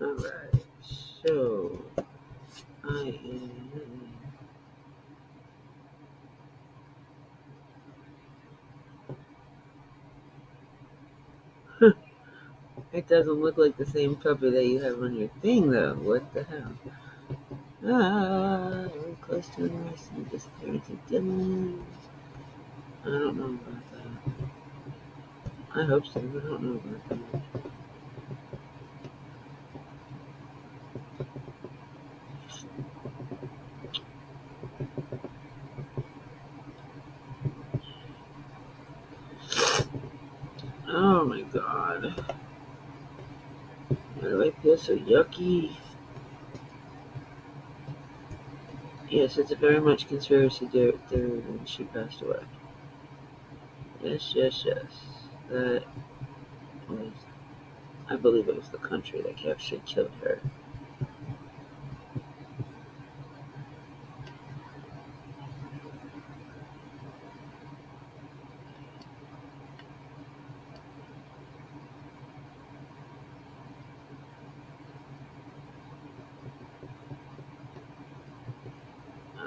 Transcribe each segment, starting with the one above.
Alright, so I am. It doesn't look like the same puppy that you have on your thing, though. What the hell? We're close to the rest of the disappearance of Dylan. I don't know about that. I hope so, but I don't know about that. Oh my god. Why do I feel so yucky? Yes, it's a very much conspiracy theory when she passed away. Yes, yes, yes. That was, I believe it was the country that actually killed her.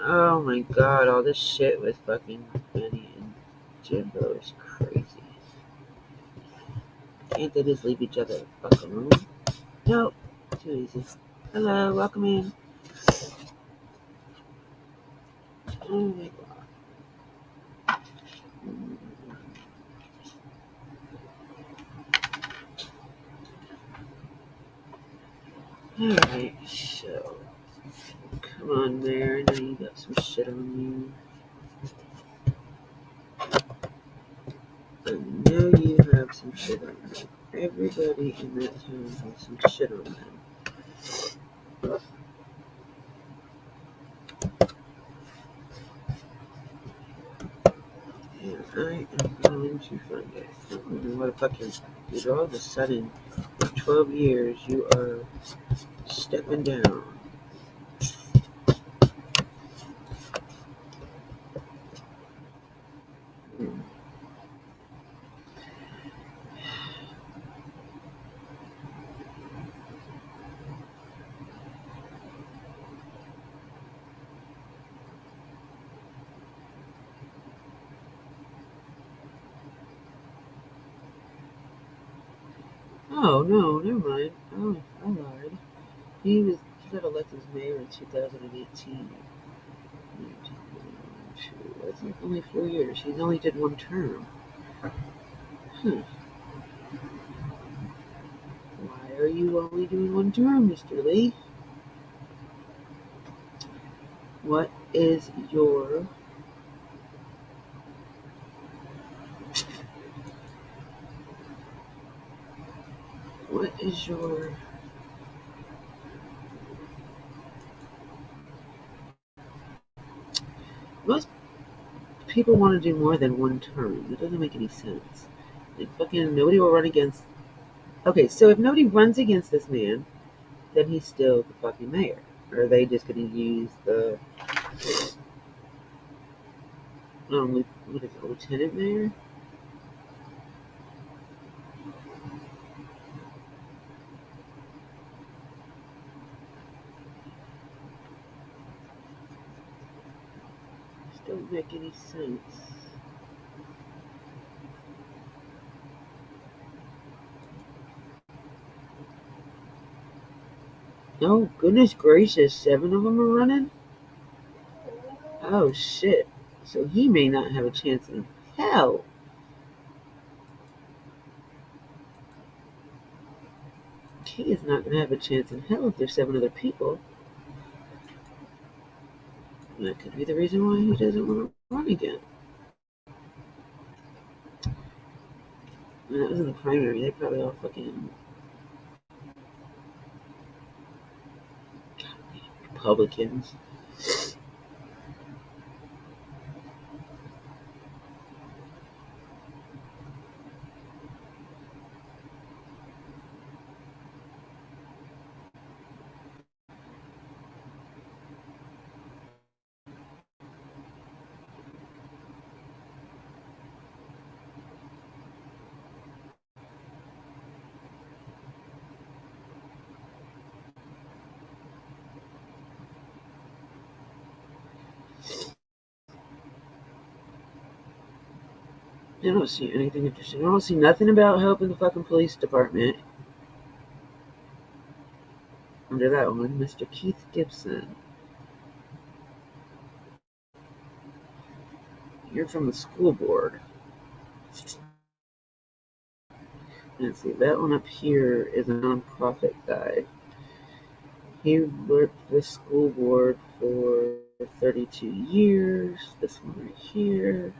Oh my god, all this shit with fucking Benny and Jimbo is crazy. Can't they just leave each other fucking alone? Nope, too easy. Hello, welcome in. Oh my god. Alright, so come on there. I know you got some shit on you. I know you have some shit on you. Everybody in that town has some shit on them. And I am going to find it. I don't know what the fuck is all of a sudden, in 12 years, you are stepping down. Hmm. Oh, no, never mind. Oh, I lied. He got elected as mayor in 2018. That's like only 4 years. He only did one term. Hmm. Why are you only doing one term, Mr. Lee? What is your what is your most people want to do more than one term. It doesn't make any sense. Like fucking nobody will run against. Okay, so if nobody runs against this man, then he's still the fucking mayor. Or are they just going to use the what is it, lieutenant mayor? This don't make any sense. Oh goodness gracious! 7 of them are running. Oh shit! So he may not have a chance in hell. He is not going to have a chance in hell if there's 7 other people. And that could be the reason why he doesn't want to run again. And that was in the primary. They probably all fucking Republicans. I don't see anything interesting. I don't see nothing about helping the fucking police department. Under that one, Mr. Keith Gibson. You're from the school board. Let's see, that one up here is a nonprofit guy. He worked for the school board for 32 years. This one right here.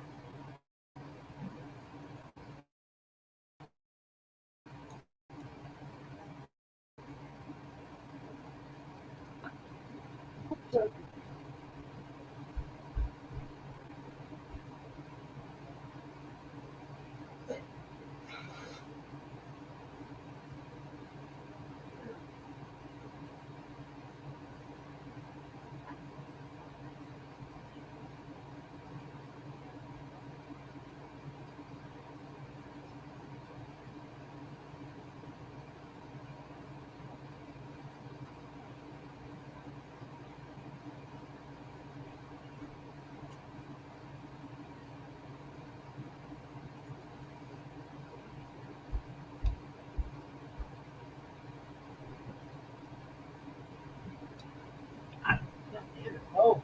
Oh,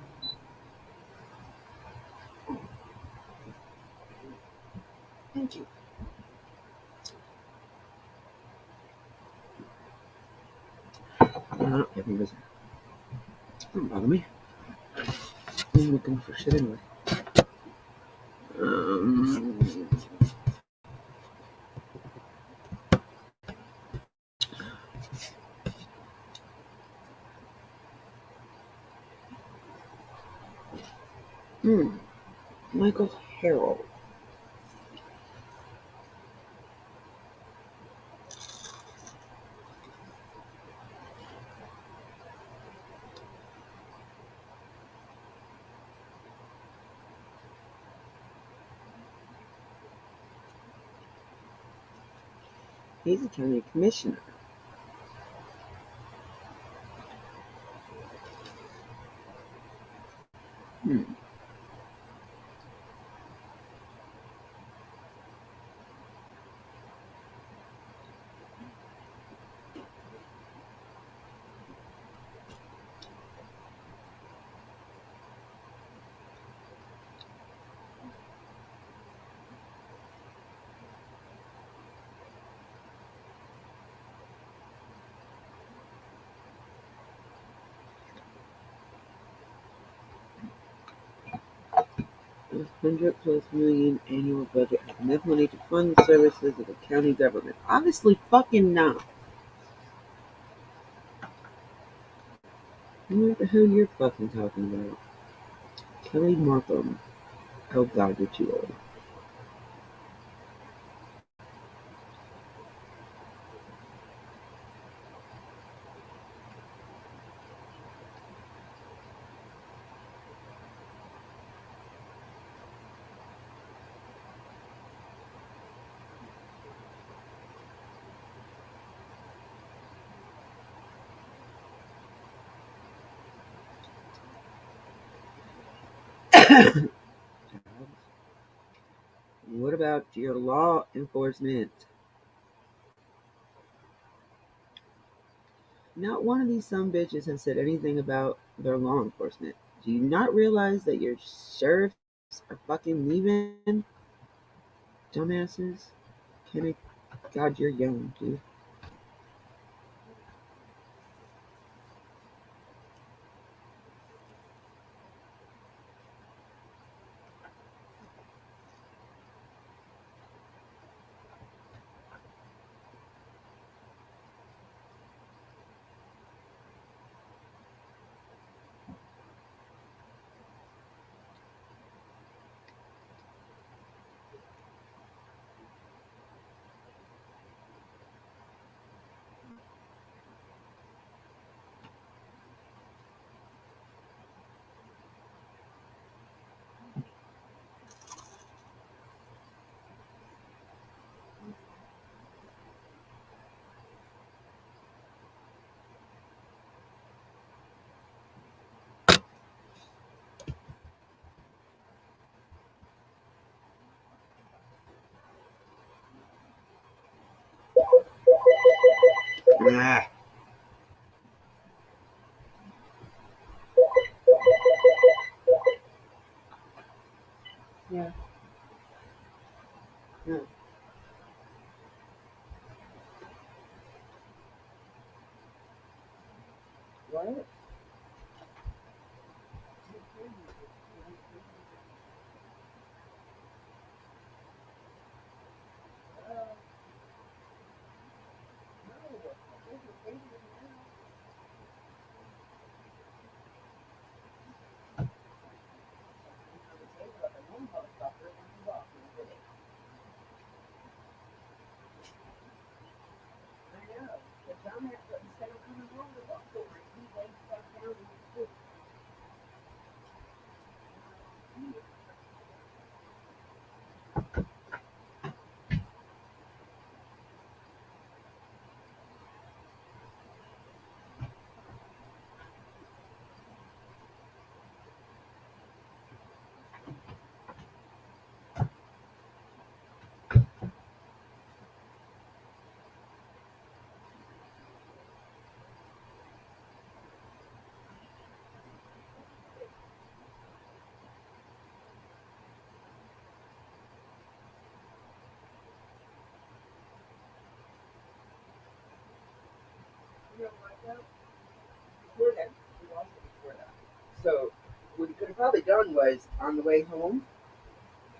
thank you. Everything doesn't bother me. I'm looking for shit anyway. Um, Michael Harrell. He's a county commissioner. Hmm. $100+ million annual budget has enough money to fund the services of the county government. Obviously fucking not. What the hell you're fucking talking about? Kelly Markham. Oh god, you're too old. What about your law enforcement? Not one of these some bitches has said anything about their law enforcement. Do you not realize that your sheriffs are fucking leaving? Dumbasses. Kenny, God, you're young, dude. Ah. Yeah. Yeah. What? Before then, he lost it before that. So what he could have probably done was on the way home,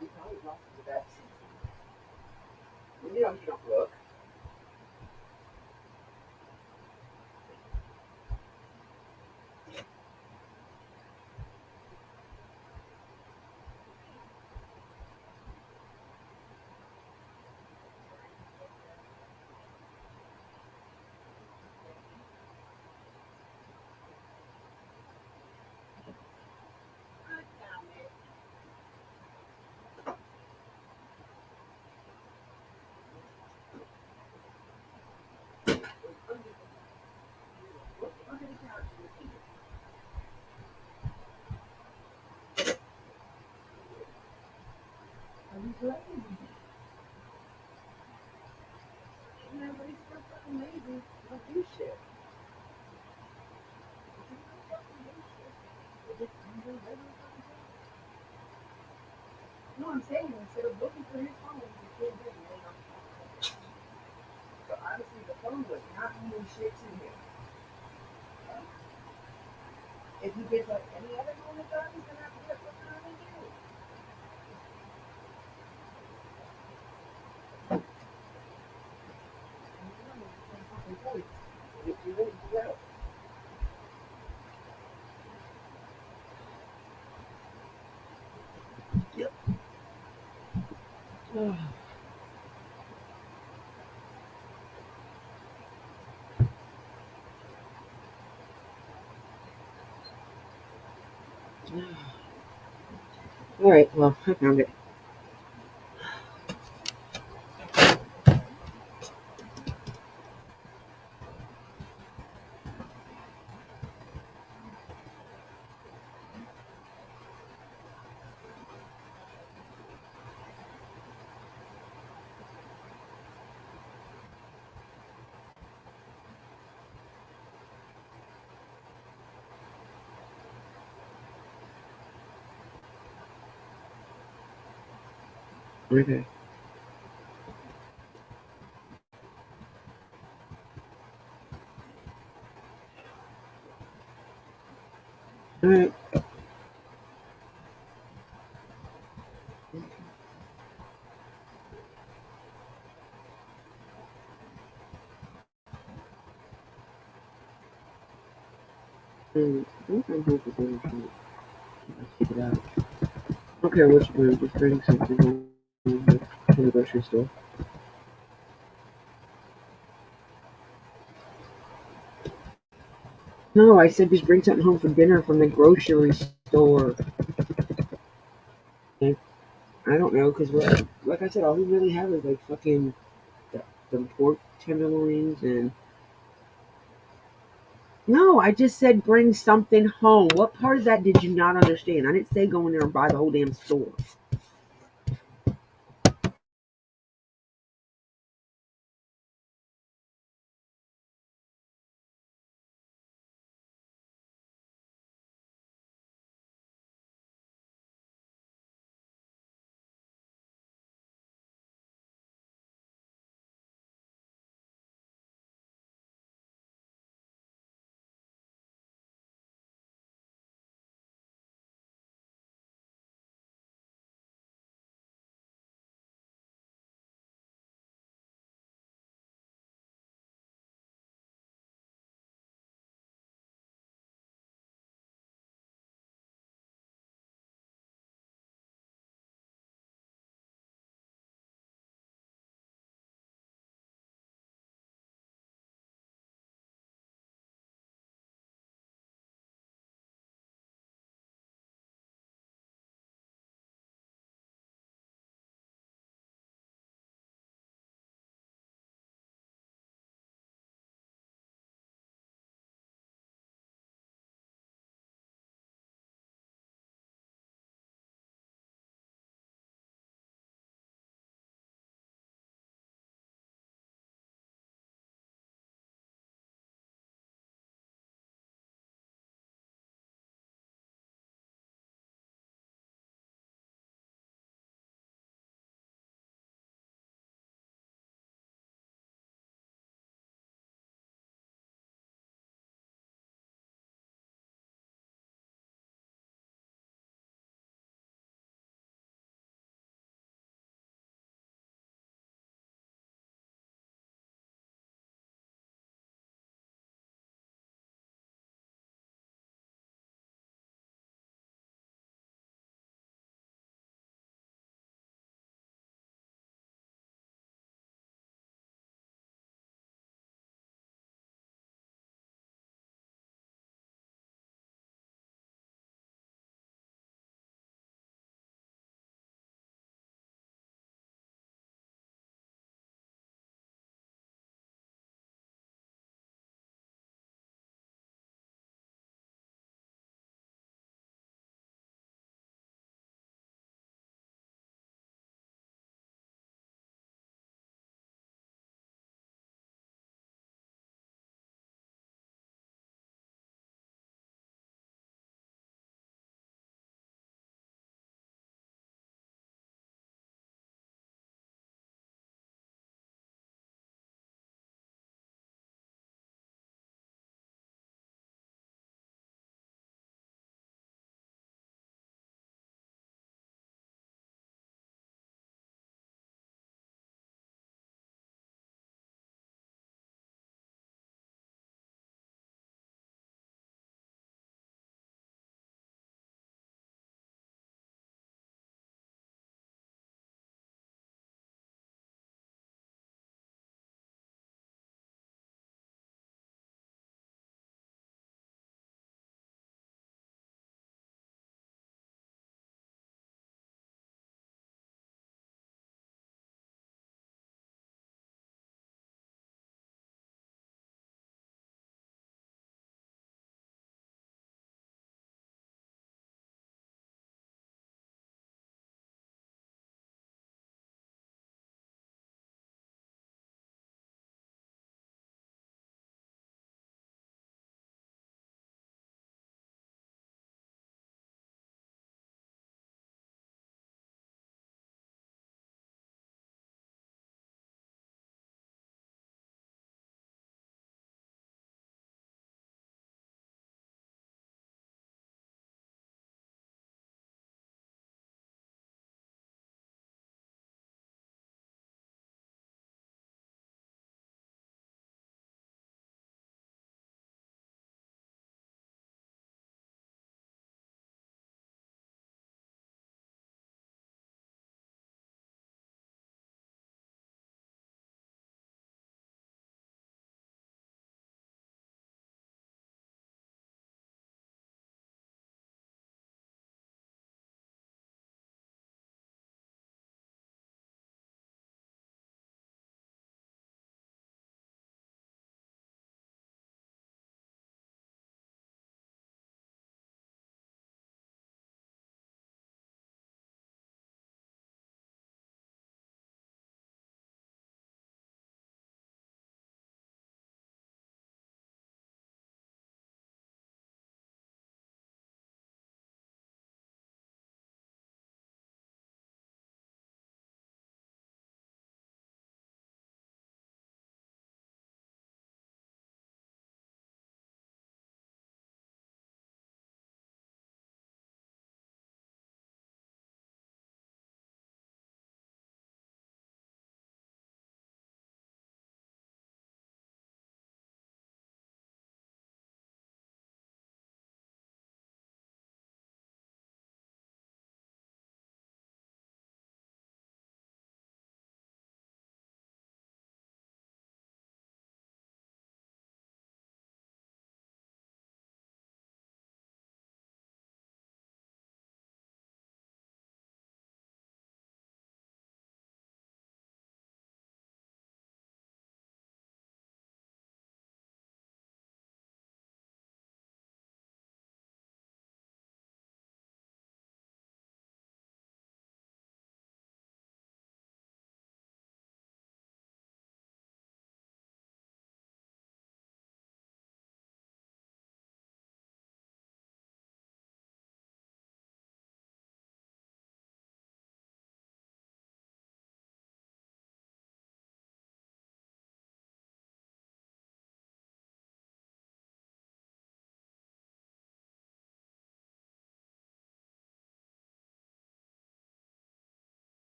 he probably lost it to that seat. You know, you don't look. Don't do shit. No, I'm saying instead of looking for his phone, you can't do it. So obviously the phone was not doing shit to him. If he gets like any other moment done, he's gonna have to get what's gonna do. If you really do that. Yep. All right. Well, I found it. Okay. All right. I'm home for dinner tonight. Let's keep it out. I don't care what you're doing. Just bring something home from the grocery store. No, I said just bring something home for dinner from the grocery store. And I don't know, because like I said, all we really have is like fucking the pork tenderloins and. No, I just said bring something home. What part of that did you not understand? I didn't say go in there and buy the whole damn store.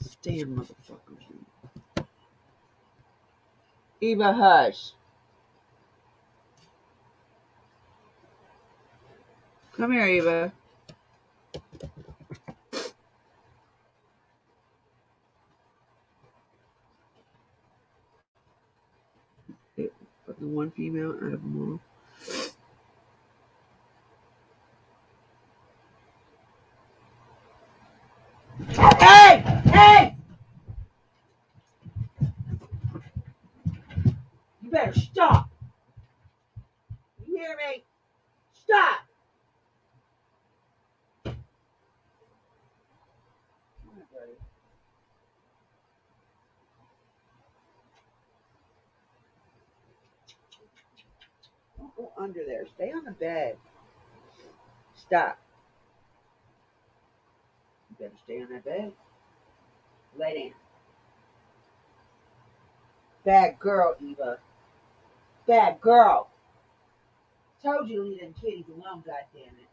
Stand, motherfuckers. Eva, hush. Come here, Eva. Fucking one female out of them all. Hey! Hey! You better stop. You hear me? Stop. Don't go under there. Stay on the bed. Stop. You better stay on that bed. Lay down. Bad girl, Eva. Bad girl. Told you to leave them kitties alone, goddammit.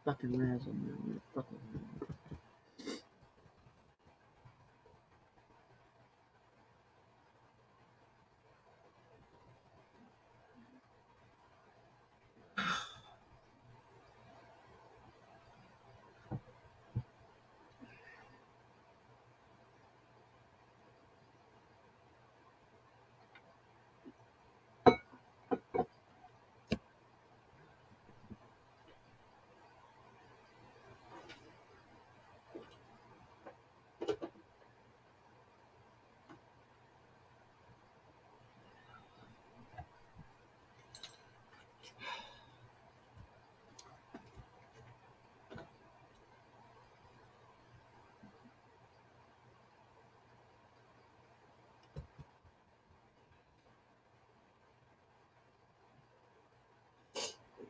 Fucking razzle, man. Fucking razzle.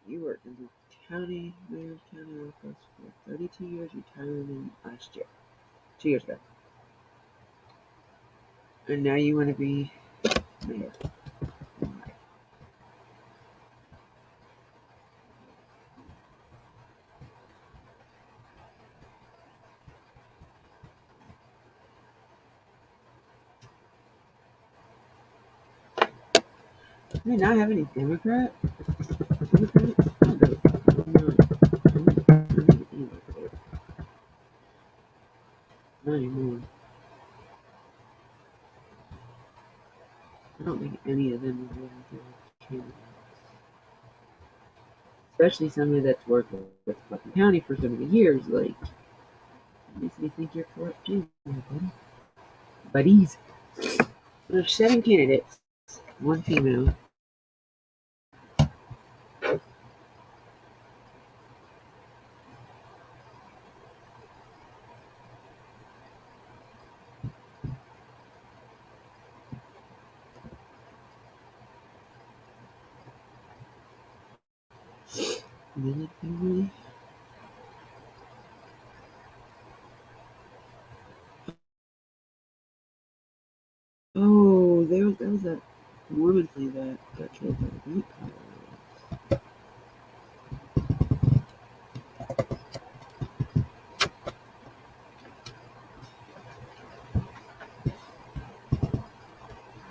You worked in the county, mayor's county office for 32 years, retiring last year. 2 years ago. And now you want to be mayor. Why? Do they not have any Democrat? Democrats? Oh, no. Not anymore. I don't think any of them are really good candidates. Especially somebody that's worked with the fucking county for so many years. Like, makes me think you're corrupt too, buddy. Buddies. There's 7 candidates, 1 female. Really, really? Oh, there was that Mormon thing that got killed by the white power.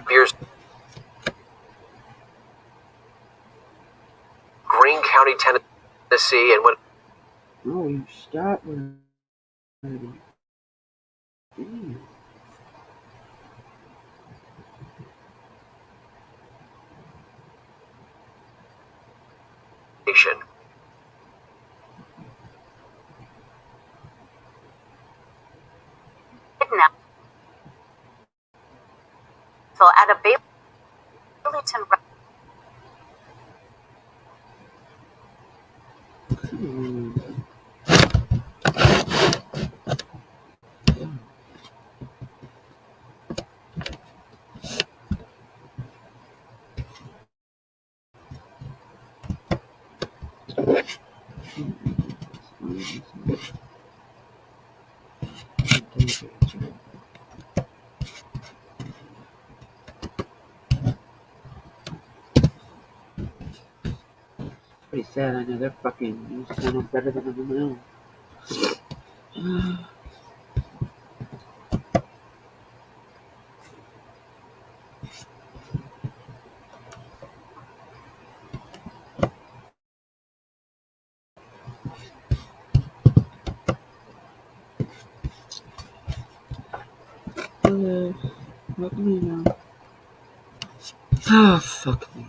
Pierce, Greene County, Tennessee, and what? Oh, you stop when damn. Nation. Huntsville at a Baileyton. Pretty sad. I know they're fucking. You sound no better than everyone else. What do you know? Oh, fuck me.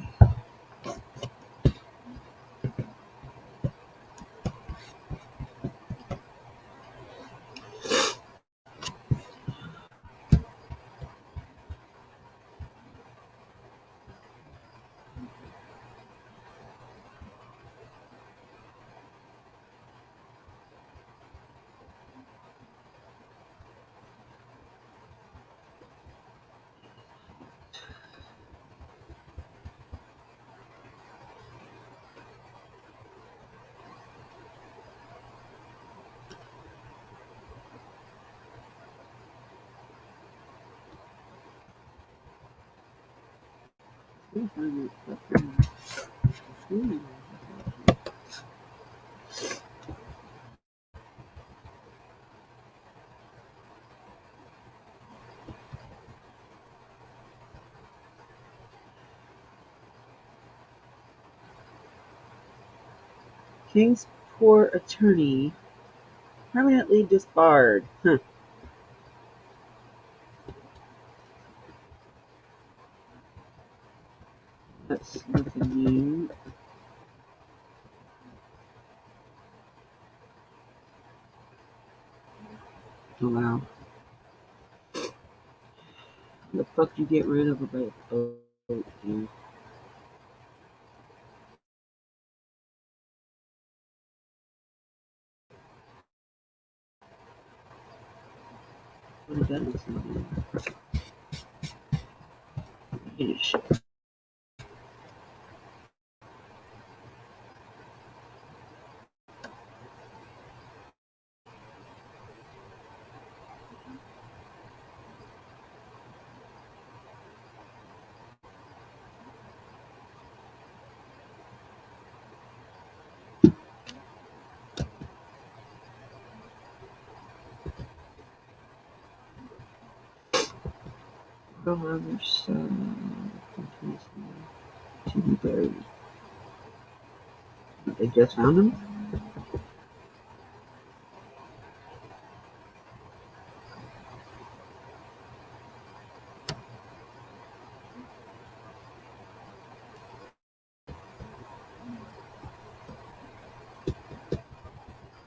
Kingsport attorney permanently disbarred. Huh. That's nothing new. Oh wow. The fuck you get rid of a boat, dude? What is that? Shit. Others to be buried. They just found him?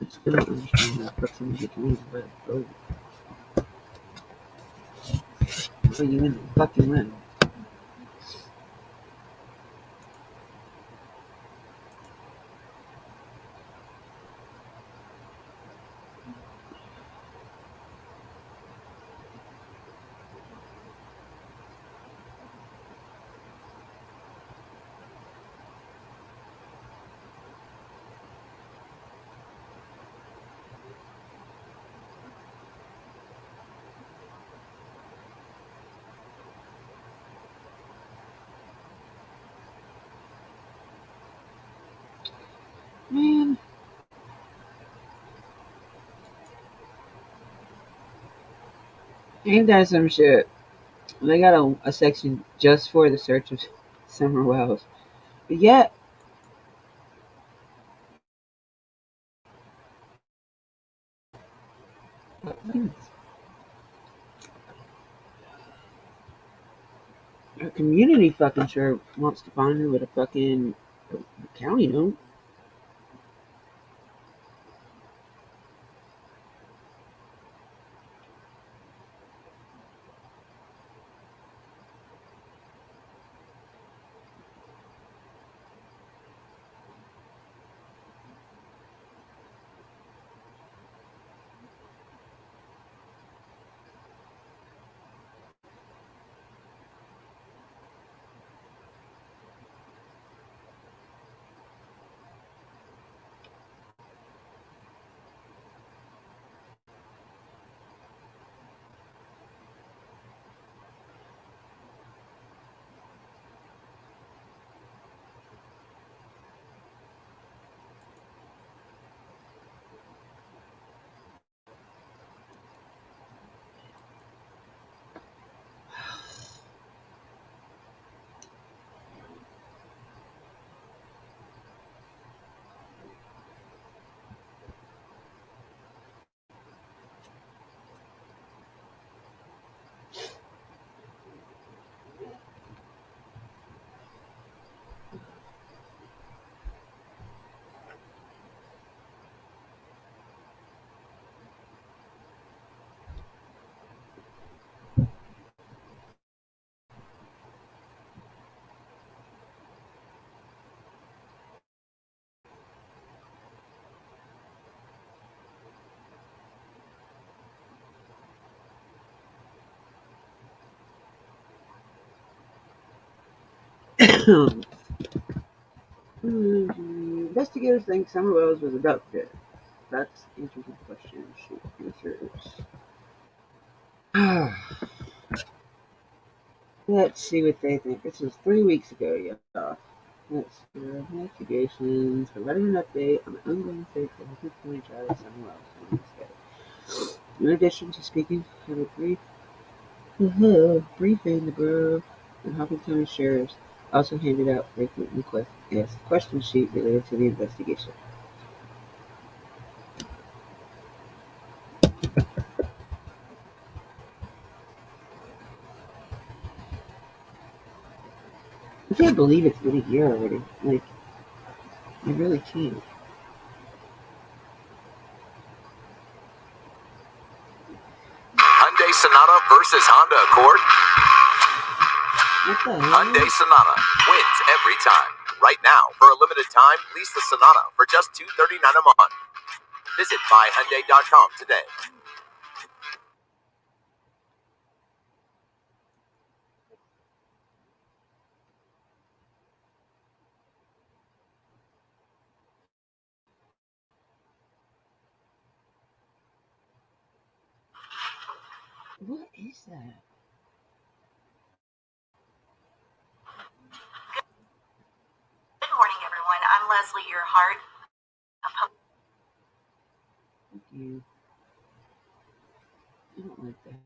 I still don't understand how proximity gets rid of a boat. Why are you in the fucking land? Man. Ain't that some shit? They got a section just for the search of summer wells. But yet, our community fucking sure wants to find her with a fucking county don't. Investigators think Summer Wells was abducted. That's answers the question. Shoot, answers. Let's see what they think. This was 3 weeks ago, y'all. Let's see. Investigations providing an update on the ongoing search for Hooker County child Summer Wells. In addition to speaking at a briefing, the Borough and Hopkins County Sheriffs also handed out frequently asked question sheet related to the investigation. I can't believe it's been a year already. Like, I really can't. Hyundai Sonata versus Honda Accord. What the hell? Hyundai Sonata wins every time. Right now, for a limited time, lease the Sonata for just $239 a month. Visit buyhyundai.com today. What is that? Good morning, everyone. I'm Leslie Earhart. Thank you. I don't like that.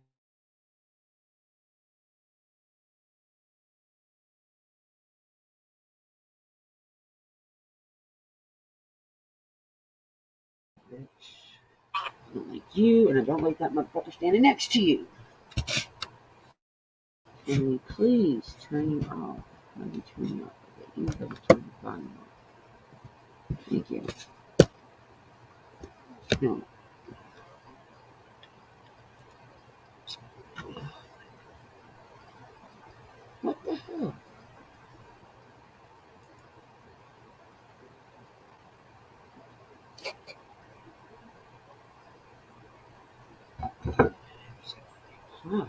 Bitch. I don't like you, and I don't like that motherfucker standing next to you. Can we please turn you off? How do you turn you off? Okay, you have to turn the volume off. Thank you. No. What the hell? It's hot.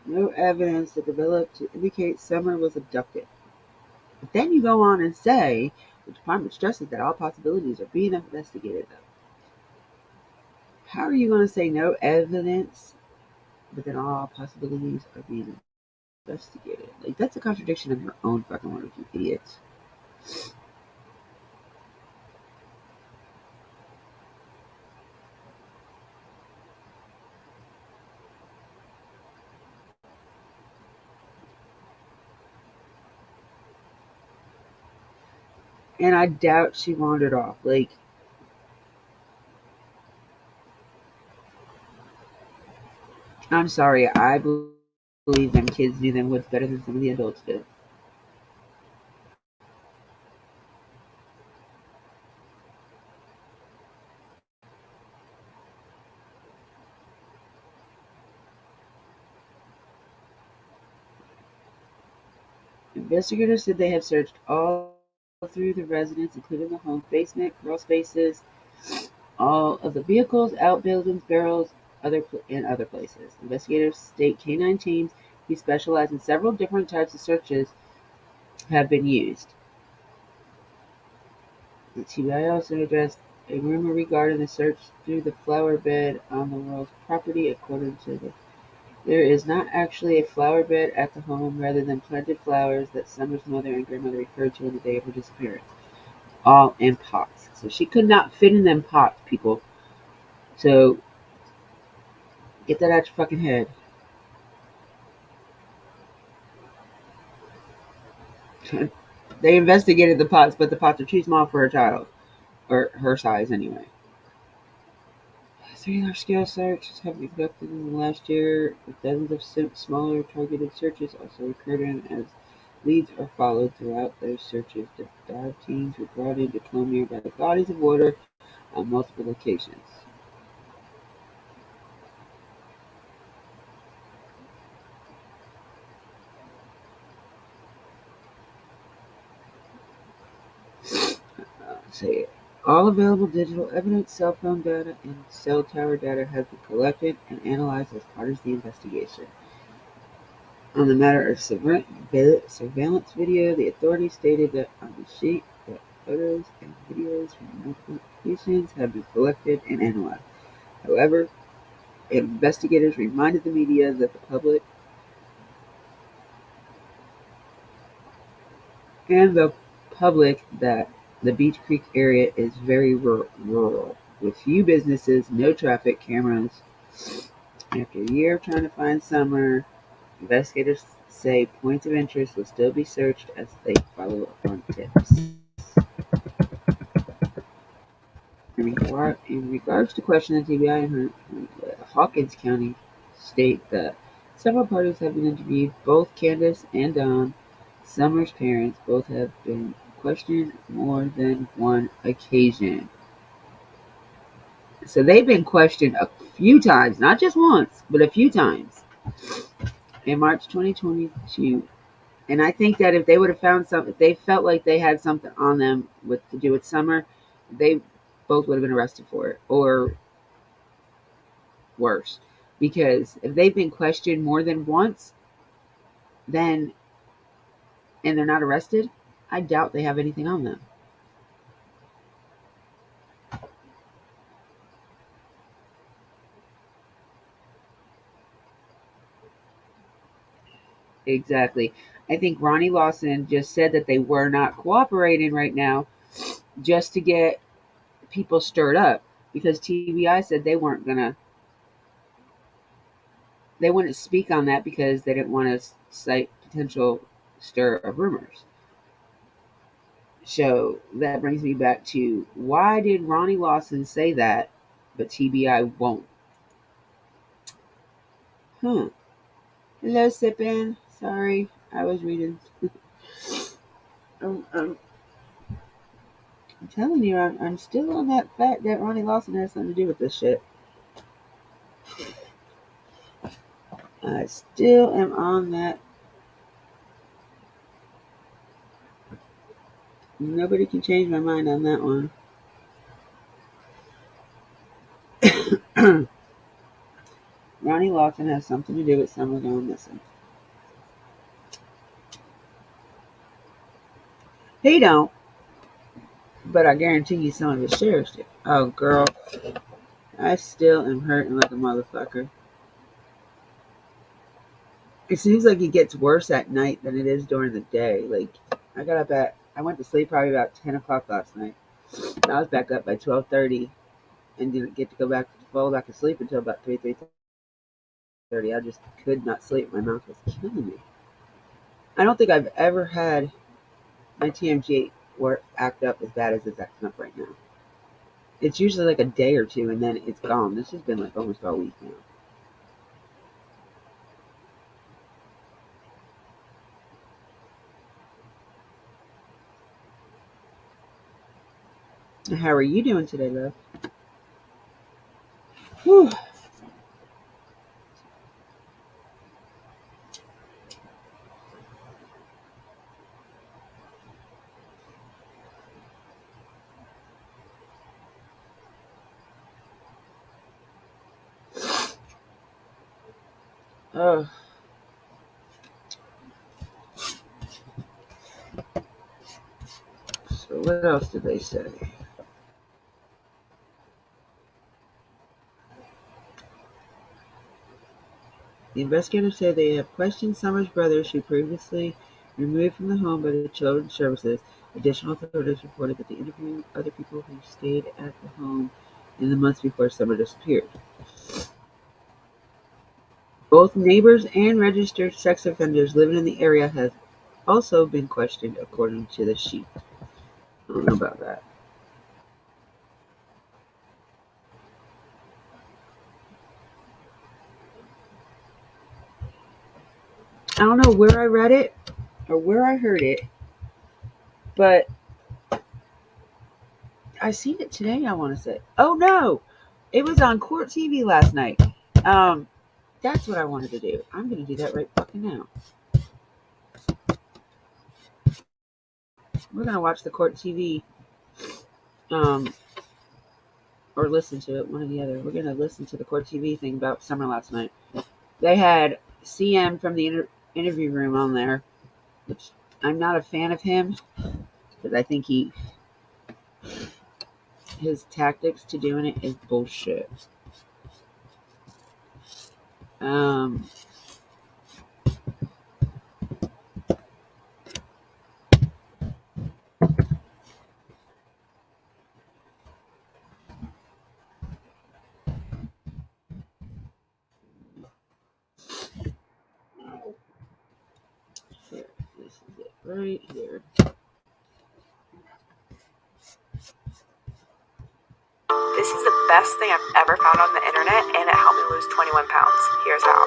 No evidence that developed to indicate Summer was abducted. But then you go on and say the department stresses that all possibilities are being investigated. How are you going to say no evidence, but then all possibilities are being investigated? Like, that's a contradiction of your own fucking words, you idiots. And I doubt she wandered off. Like, I'm sorry, I believe them kids do them what's better than some of the adults do. Investigators said they have searched all through the residence, including the home basement, crawl spaces, all of the vehicles, outbuildings, barrels, and other places. Investigators state canine teams who specialize in several different types of searches have been used. The TBI also addressed a rumor regarding the search through the flower bed on the Wells property. According to there is not actually a flower bed at the home, rather than planted flowers that Summer's mother and grandmother referred to on the day of her disappearance, all in pots. So she could not fit in them pots, people. So get that out your fucking head. They investigated the pots, but the pots are too small for a child, or her size anyway. 3 large-scale searches have been conducted in the last year, with dozens of smaller targeted searches also occurring as leads are followed throughout those searches. The dive teams were brought in to comb nearby bodies of water on multiple locations. say it. All available digital evidence, cell phone data, and cell tower data have been collected and analyzed as part of the investigation. On the matter of surveillance video, the authorities stated that on the sheet that photos and videos from multiple locations have been collected and analyzed. However, investigators reminded the media that the public that the Beach Creek area is very rural, with few businesses, no traffic cameras. After a year of trying to find Summer, investigators say points of interest will still be searched as they follow up on tips. In regards to questions that TBI and Hawkins County state that several parties have been interviewed. Both Candace and Don, Summer's parents, both have been questioned more than one occasion. So they've been questioned a few times, not just once, but a few times. In March 2022, and I think that if they would have found something, if they felt like they had something on them to do with Summer, they both would have been arrested for it, or worse. Because if they've been questioned more than once, then and they're not arrested, I doubt they have anything on them. Exactly. I think Ronnie Lawson just said that they were not cooperating right now just to get people stirred up, because TBI said they wouldn't speak on that because they didn't want to cite potential stir of rumors. So that brings me back to, why did Ronnie Lawson say that, but TBI won't? Hello, Sippin. Sorry, I was reading. I'm telling you, I'm still on that fact that Ronnie Lawson has something to do with this shit. I still am on that. Nobody can change my mind on that one. Ronnie Lawson has something to do with someone going missing. He don't, but I guarantee you some of his sheriffs do. Oh, girl, I still am hurting like a motherfucker. It seems like it gets worse at night than it is during the day. Like, I went to sleep probably about 10 o'clock last night. I was back up by 12:30 and didn't get to fall back asleep until about 3:30. I just could not sleep. My mouth was killing me. I don't think I've ever had my TMG act up as bad as it's acting up right now. It's usually like a day or two and then it's gone. This has been like almost all week now. How are you doing today, love? Whew. Oh. So what else did they say? The investigators say they have questioned Summers' brothers, who previously removed from the home by the Children's Services. Additional authorities reported that they interviewed other people who stayed at the home in the months before Summer disappeared. Both neighbors and registered sex offenders living in the area have also been questioned, according to the sheet. I don't know about that. I don't know where I read it or where I heard it, but I seen it today, I want to say. Oh, no. It was on Court TV last night. That's what I wanted to do. I'm going to do that right fucking now. We're going to watch the Court TV or listen to it, one or the other. We're gonna listen to the Court TV thing about Summer last night. They had CM from the interview room on there, which I'm not a fan of him because I think his tactics to doing it is bullshit. Here, this is it right here. This is the best thing I've ever found on the internet, and it helped me lose 21 pounds. Here's how.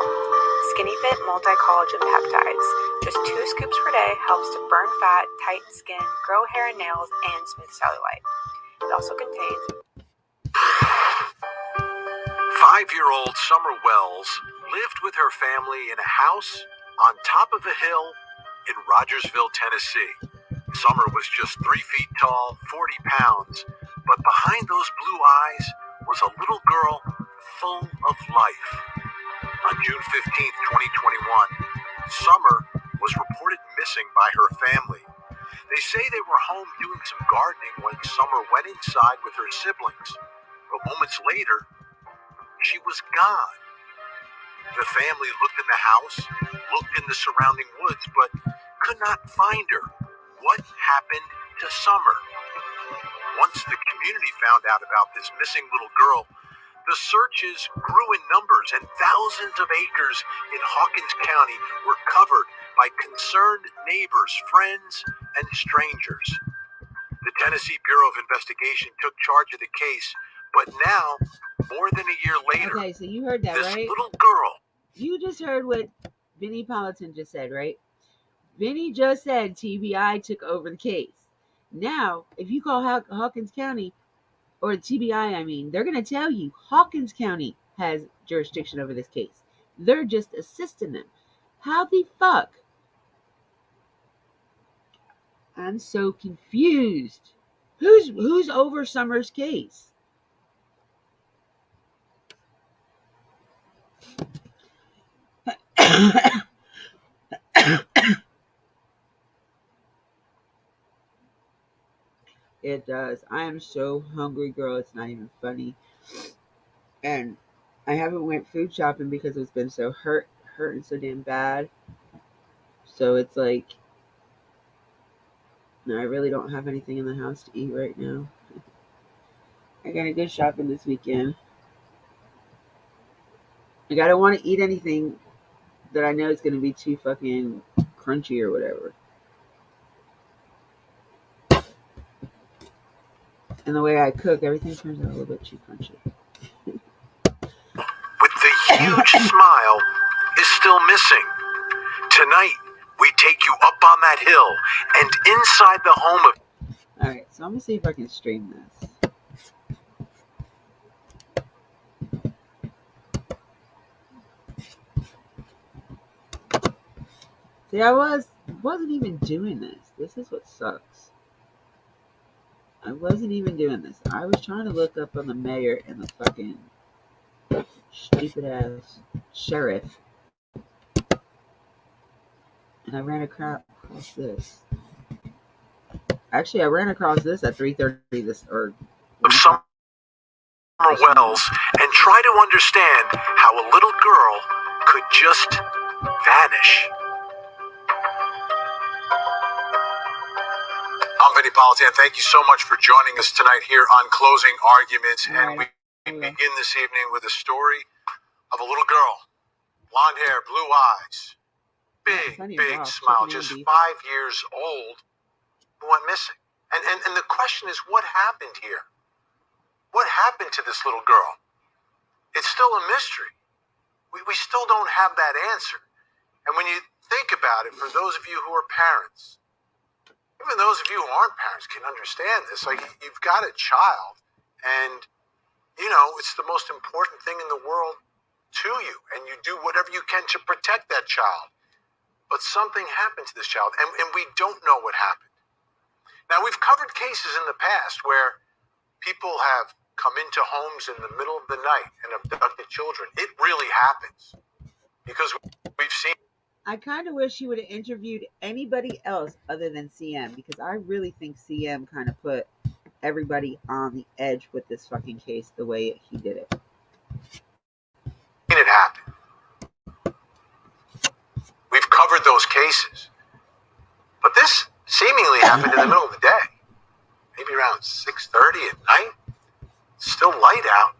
Skinny Fit Multi-Collagen Peptides. Just 2 scoops per day helps to burn fat, tighten skin, grow hair and nails, and smooth cellulite. It also contains... 5-year-old Summer Wells lived with her family in a house on top of a hill in Rogersville, Tennessee. Summer was just 3 feet tall, 40 pounds, but behind those blue eyes was a little girl full of life. On June 15th, 2021, Summer was reported missing by her family. They say they were home doing some gardening when Summer went inside with her siblings, but moments later, she was gone. The family looked in the house, looked in the surrounding woods, but could not find her. What happened to Summer? Once the community found out about this missing little girl, the searches grew in numbers, and thousands of acres in Hawkins County were covered by concerned neighbors, friends, and strangers. The Tennessee Bureau of Investigation took charge of the case, but now, more than a year later, okay, so you heard that, this right? little girl. You just heard what Vinnie Politan just said, right? Vinnie just said TBI took over the case. Now, if you call Hawkins County, or TBI, I mean, they're going to tell you Hawkins County has jurisdiction over this case. They're just assisting them. How the fuck? I'm so confused. Who's over Summer's case? It does. I am so hungry, girl. It's not even funny. And I haven't went food shopping because it's been so hurting so damn bad. So it's like, no, I really don't have anything in the house to eat right now. I gotta go shopping this weekend. Like, I don't want to eat anything that I know is gonna be too fucking crunchy or whatever. And the way I cook, everything turns out a little bit too crunchy. With the huge smile is still missing. Tonight, we take you up on that hill and inside the home of... Alright, so I'm gonna see if I can stream this. See, I wasn't even doing this. This is what sucks. I wasn't even doing this. I was trying to look up on the mayor and the fucking stupid ass sheriff, and I ran across this. Actually, I ran across this at 3:30 of Summer Wells and try to understand how a little girl could just vanish. I'm Vinnie Politan. Thank you so much for joining us tonight here on Closing Arguments. And we begin this evening with a story of a little girl. Blonde hair, blue eyes, big smile, just 5 years old, who went missing. And the question is, what happened here? What happened to this little girl? It's still a mystery. We still don't have that answer. And when you think about it, for those of you who are parents, even those of you who aren't parents can understand this. Like, you've got a child, and, you know, it's the most important thing in the world to you, and you do whatever you can to protect that child. But something happened to this child, and we don't know what happened. Now, we've covered cases in the past where People have come into homes in the middle of the night and abducted children. It really happens because we've seen. I kind of wish he would have interviewed anybody else other than CM, because I really think CM kind of put everybody on the edge with this fucking case the way he did it. It happen. We've covered those cases, but this seemingly happened in the middle of the day, maybe around 6:30 at night. It's still light out.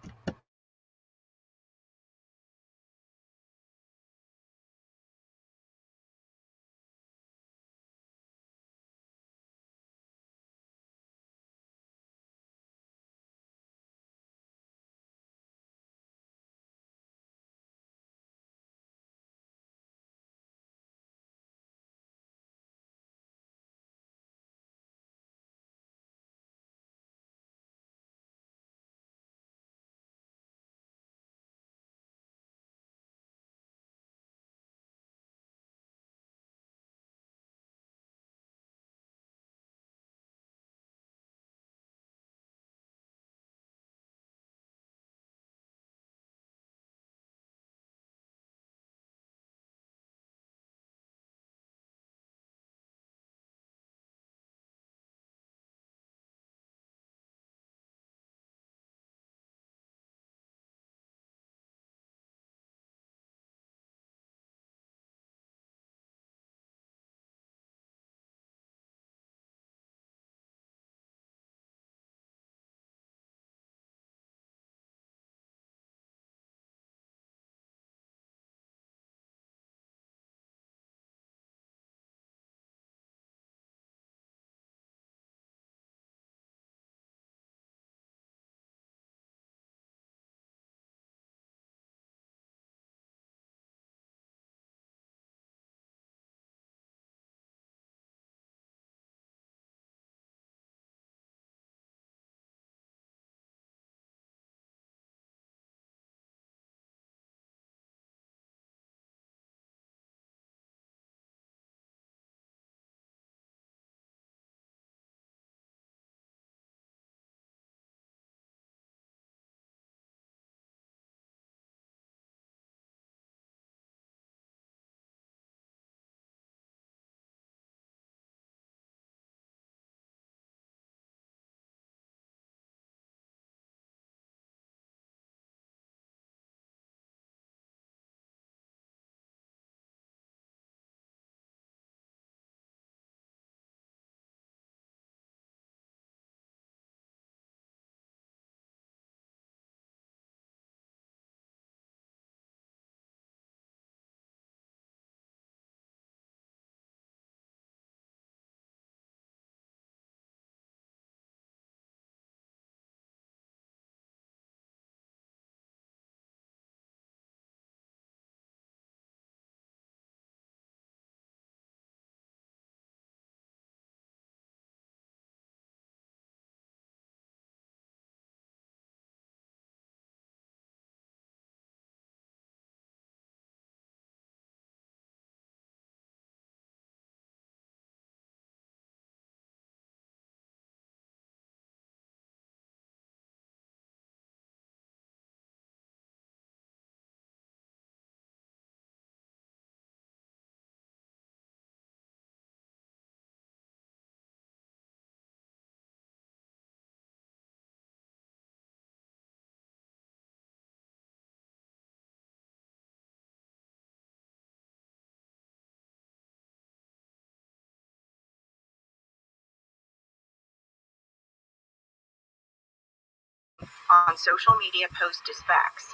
On social media post facts.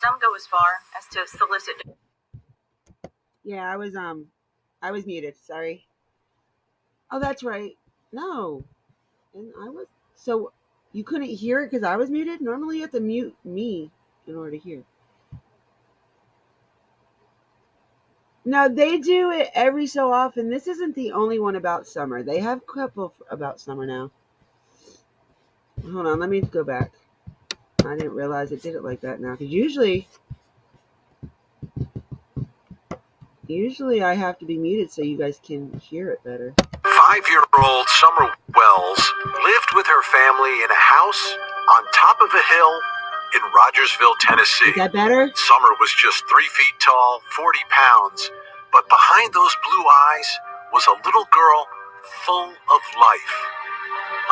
Some go as far as to solicit. Yeah, I was muted. Sorry. Oh, that's right. No, and I was so you couldn't hear it because I was muted. Normally, you have to mute me in order to hear. No, they do it every so often. This isn't the only one about summer. They have a couple about summer now. Hold on, let me go back. I didn't realize it did it like that now. Because usually I have to be muted so you guys can hear it better. 5-year-old Summer Wells lived with her family in a house on top of a hill in Rogersville, Tennessee. Is that better? Summer was just 3 feet tall, 40 pounds, but behind those blue eyes was a little girl full of life.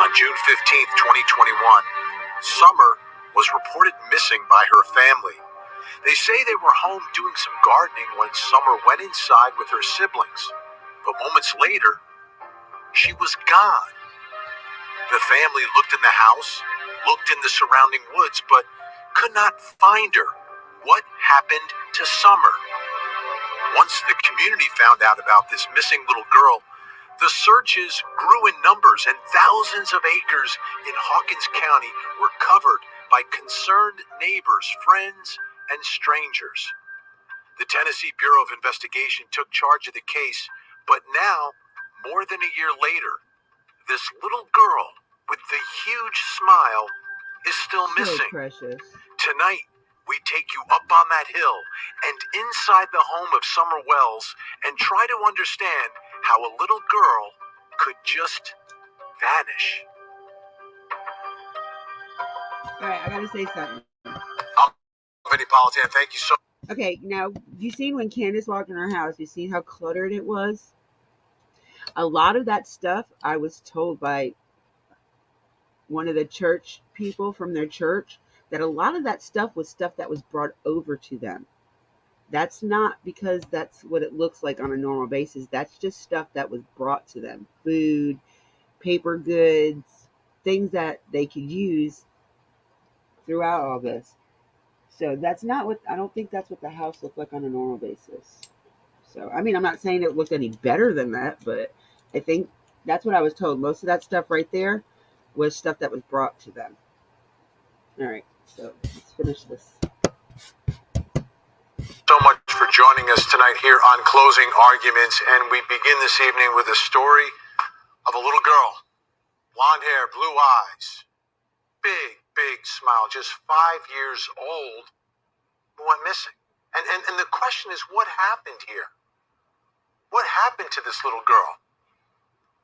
On June 15th, 2021, Summer was reported missing by her family. They say they were home doing some gardening when Summer went inside with her siblings, but moments later, she was gone. The family looked in the house, looked in the surrounding woods, but could not find her. What happened to Summer? Once the community found out about this missing little girl, the searches grew in numbers, and thousands of acres in Hawkins County were covered by concerned neighbors, friends, and strangers. The Tennessee Bureau of Investigation took charge of the case, but now, more than a year later, this little girl with the huge smile is still So missing. precious. Tonight, we take you up on that hill and inside the home of Summer Wells and try to understand how a little girl could just vanish. All right, I gotta say something. Vinny Politan, thank you so much. Okay, now you seen when Candace walked in our house? You seen how cluttered it was? A lot of that stuff I was told by one of the church people from their church that a lot of that stuff was stuff that was brought over to them. That's not because that's what it looks like on a normal basis. That's just stuff that was brought to them. Food, paper goods, things that they could use throughout all this. So that's not what, I don't think that's what the house looked like on a normal basis. So, I mean, I'm not saying it looked any better than that, but I think that's what I was told. Most of that stuff right there was stuff that was brought to them. All right, so let's finish this. So much for joining us tonight here on Closing Arguments, and we begin this evening with a story of a little girl, blonde hair, blue eyes, big smile, just 5 years old, who went missing. And the question is, what happened here? What happened to this little girl?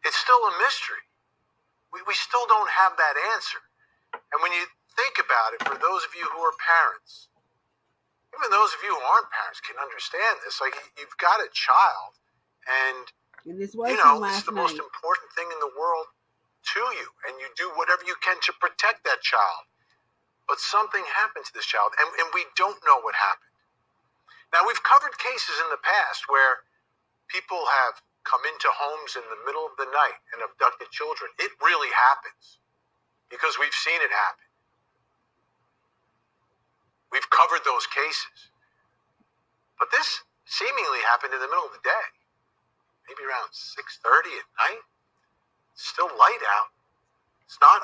It's still a mystery. We still don't have that answer. And when you think about it, for those of you who are parents, even those of you who aren't parents can understand this. Like, you've got a child, and this was you know, last it's the night. most important thing in the world to you, and you do whatever you can to protect that child. But something happened to this child, and we don't know what happened. Now, we've covered cases in the past where people have come into homes in the middle of the night and abducted children. It really happens because we've seen it happen. We've covered those cases. But this seemingly happened in the middle of the day, maybe around 6:30 at night. It's still light out. It's not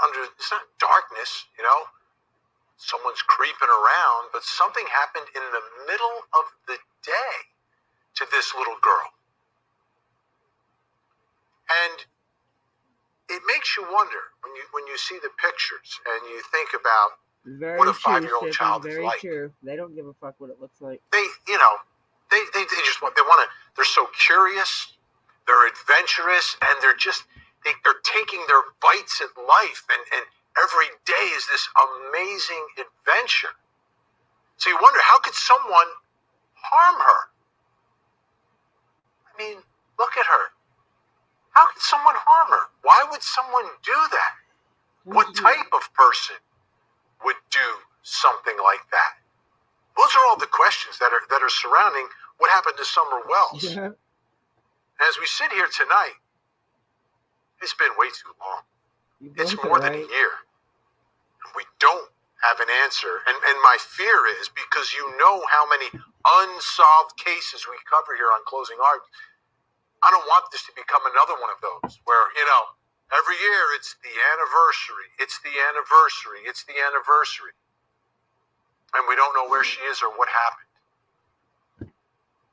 darkness, you know. Someone's creeping around, but something happened in the middle of the day to this little girl. And it makes you wonder when you see the pictures and you think about Very what a true, 5-year-old Stephen, child is very like. true. They don't give a fuck what it looks like. They just want to. They're so curious, they're adventurous, and they're taking their bites at life, and every day is this amazing adventure. So you wonder, how could someone harm her? I mean, look at her. How could someone harm her? Why would someone do that? What type of person would do something like that? Those are all the questions that are surrounding what happened to Summer Wells. Yeah. As we sit here tonight, it's been way too long. It's more than a year. We don't have an answer. And my fear is, because you know how many unsolved cases we cover here on Closing Arguments, I don't want this to become another one of those where, you know, every year it's the anniversary, it's the anniversary, it's the anniversary. And we don't know where she is or what happened.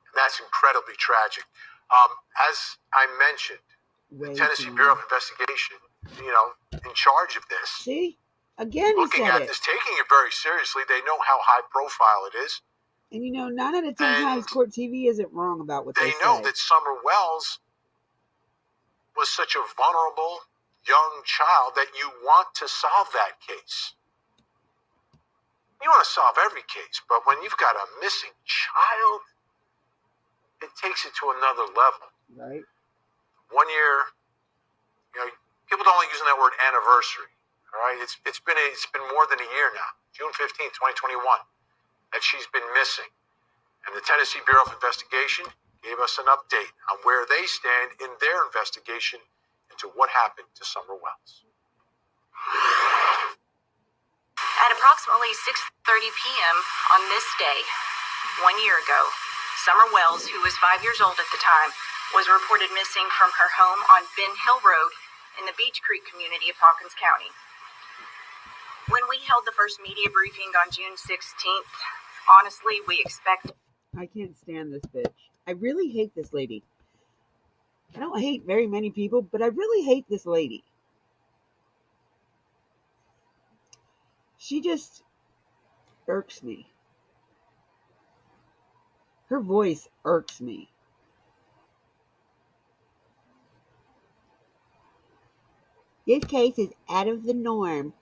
And that's incredibly tragic. As I mentioned, the Tennessee Bureau of Investigation, you know, in charge of this. See? Again, he looking said at this, taking it very seriously. They know how high profile it is. And you know, 9 out of 10 times Court TV isn't wrong about what they say. They know that Summer Wells was such a vulnerable young child that you want to solve that case. You want to solve every case, but when you've got a missing child, it takes it to another level. Right. 1 year, people don't like using that word anniversary. All right, it's been more than a year now, June 15th, 2021, that she's been missing, and the Tennessee Bureau of Investigation gave us an update on where they stand in their investigation into what happened to Summer Wells. At approximately 6:30 p.m. on this day, 1 year ago, Summer Wells, who was 5 years old at the time, was reported missing from her home on Ben Hill Road in the Beech Creek community of Hawkins County. When we held the first media briefing on June 16th, honestly, we expected... I can't stand this bitch. I really hate this lady. I don't hate very many people, but I really hate this lady. She just irks me. Her voice irks me. This case is out of the norm.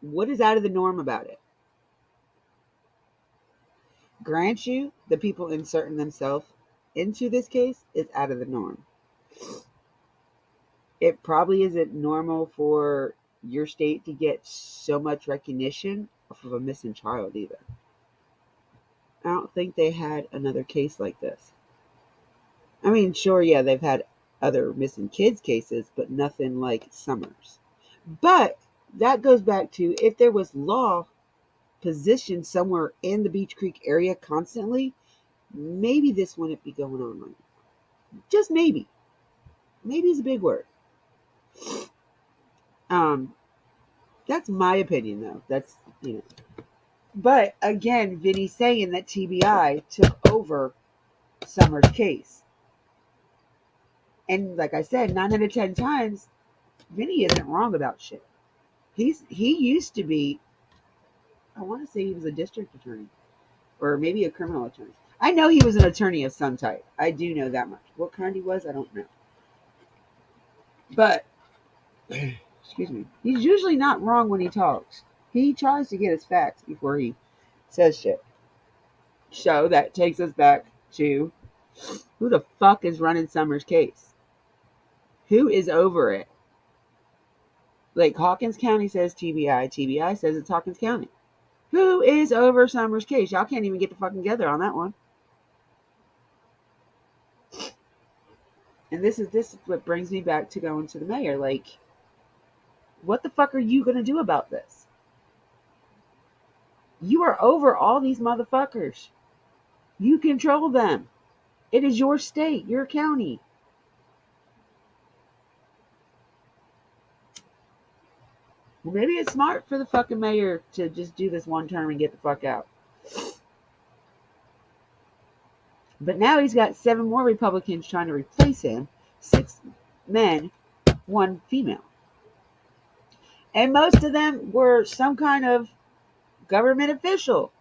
What is out of the norm about it? Grant you, the people inserting themselves into this case is out of the norm. It probably isn't normal for your state to get so much recognition off of a missing child either. I don't think they had another case like this. I mean, sure, yeah, they've had other missing kids cases, but nothing like Summers. But that goes back to if there was law positioned somewhere in the Beech Creek area constantly, maybe this wouldn't be going on right now. Just maybe. Maybe is a big word. That's my opinion, though. That's, But again, Vinny's saying that TBI took over Summers' case. And like I said, 9 out of 10 times, Vinny isn't wrong about shit. He used to be, I want to say he was a district attorney. Or maybe a criminal attorney. I know he was an attorney of some type. I do know that much. What kind he was, I don't know. But, excuse me, he's usually not wrong when he talks. He tries to get his facts before he says shit. So that takes us back to who the fuck is running Summers' case? Who is over it? Like Hawkins County says TBI. TBI says it's Hawkins County. Who is over Summers' case? Y'all can't even get the fucking together on that one. And this is what brings me back to going to the mayor. Like, what the fuck are you going to do about this? You are over all these motherfuckers. You control them. It is your state, your county. Well, maybe it's smart for the fucking mayor to just do this one term and get the fuck out. But now he's got 7 more Republicans trying to replace him. 6 men, 1 female. And most of them were some kind of government official.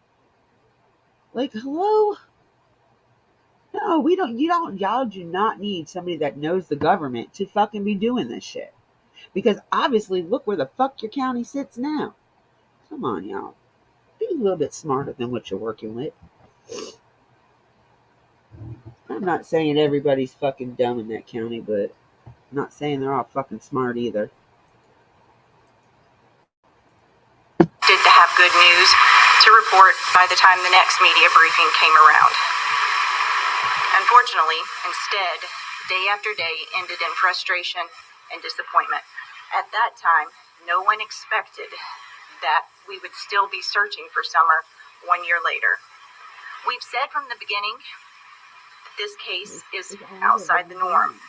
Like, hello? No, y'all do not need somebody that knows the government to fucking be doing this shit. Because obviously, look where the fuck your county sits now. Come on, y'all. Be a little bit smarter than what you're working with. I'm not saying everybody's fucking dumb in that county, but I'm not saying they're all fucking smart either. Did to have good news to report by the time the next media briefing came around. Unfortunately, instead, day after day ended in frustration and disappointment. At that time, no one expected that we would still be searching for Summer 1 year later. We've said from the beginning that this case is outside the norm.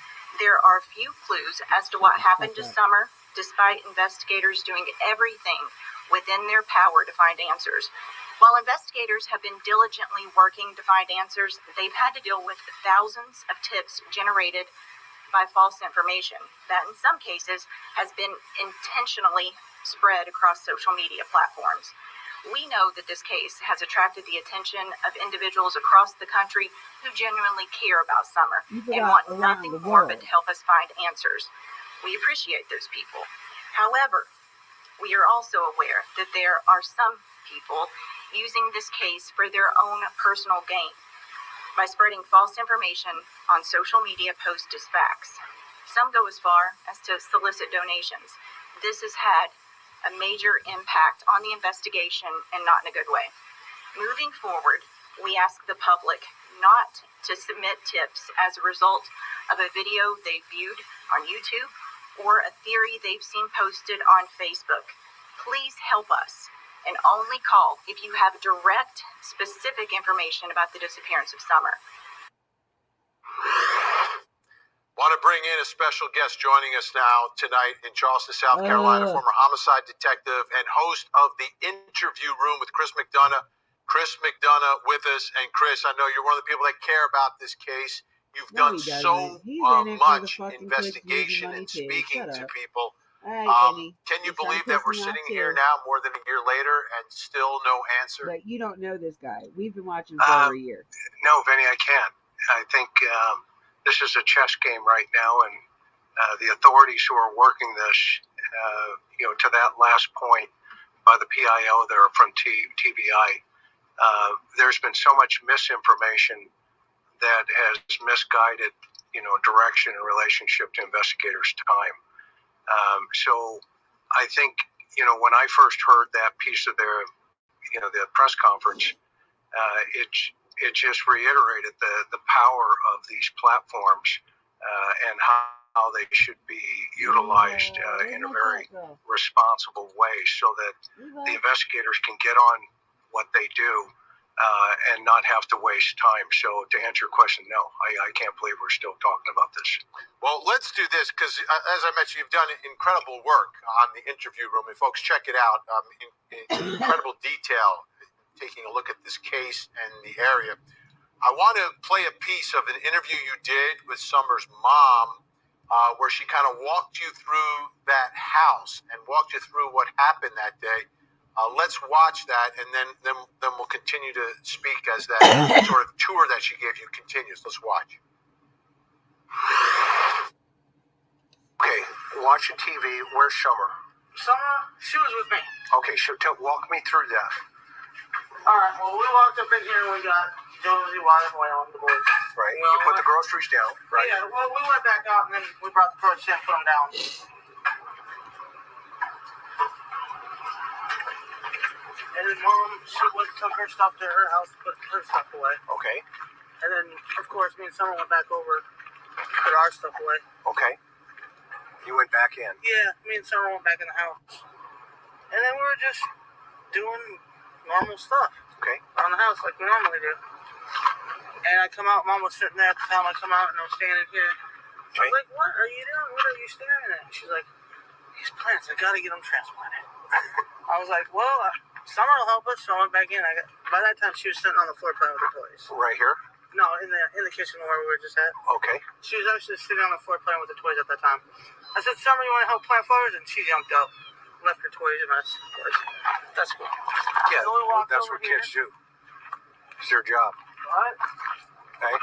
There are few clues as to what happened to Summer, despite investigators doing everything within their power to find answers. While investigators have been diligently working to find answers, they've had to deal with thousands of tips generated by false information that in some cases has been intentionally spread across social media platforms. We know that this case has attracted the attention of individuals across the country who genuinely care about Summer and want nothing more but to help us find answers. We appreciate those people. However, we are also aware that there are some people using this case for their own personal gain by spreading false information on social media posted as facts. Some go as far as to solicit donations. This has had a major impact on the investigation and not in a good way. Moving forward, we ask the public not to submit tips as a result of a video they viewed on YouTube or a theory they've seen posted on Facebook. Please help us and only call if you have direct, specific information about the disappearance of Summer. Want to bring in a special guest joining us now tonight in Charleston, South Carolina, former homicide detective and host of the Interview Room with Chris McDonough. Chris McDonough with us. And Chris, I know you're one of the people that care about this case. You've done so much investigation and speaking to people. Can you believe that we're sitting here now more than a year later and still no answer? But you don't know this guy. We've been watching for over a year. No, Vinny, I can't. I think this is a chess game right now, and the authorities who are working this, to that last point by the PIO there from TBI, there's been so much misinformation that has misguided, direction in relationship to investigators' time. So I think, when I first heard that piece of their, the press conference, it just reiterated the power of these platforms and how they should be utilized in a very responsible way so that the investigators can get on what they do and not have to waste time. So to answer your question, no, I can't believe we're still talking about this. Well, let's do this because, as I mentioned, you've done incredible work on the Interview Room. And folks, check it out. In incredible detail, taking a look at this case and the area. I want to play a piece of an interview you did with Summer's mom where she kind of walked you through that house and walked you through what happened that day. Let's watch that, and then we'll continue to speak as that sort of tour that she gave you continues. Let's watch. Okay, watching TV. Where's Summer? Summer, she was with me. Okay, so walk me through that. All right, well, we walked up in here and we got Josie, Wyatt, and Waylon, the boys. Right, you put the groceries down, right? Yeah, well, we went back out and then we brought the groceries in and put them down. And then Mom, she went and took her stuff to her house to put her stuff away. Okay. And then, of course, me and Summer went back over to put our stuff away. Okay. You went back in? Yeah, me and Summer went back in the house. And then we were just doing normal stuff. Okay. Around the house like we normally do. And I come out, Mom was sitting there at the time I come out and I was standing here. Okay. I was like, what are you doing? What are you staring at? She's like, these plants, I gotta get them transplanted. I was like, well, Summer will help us, so I went back in. By that time, she was sitting on the floor playing with her toys. Right here? No, in the kitchen where we were just at. Okay. She was actually sitting on the floor playing with the toys at that time. I said, Summer, you want to help plant flowers? And she jumped up, left her toys and us. That's cool. Yeah, So we walked that's over what here. kids do. It's their job. What? Okay.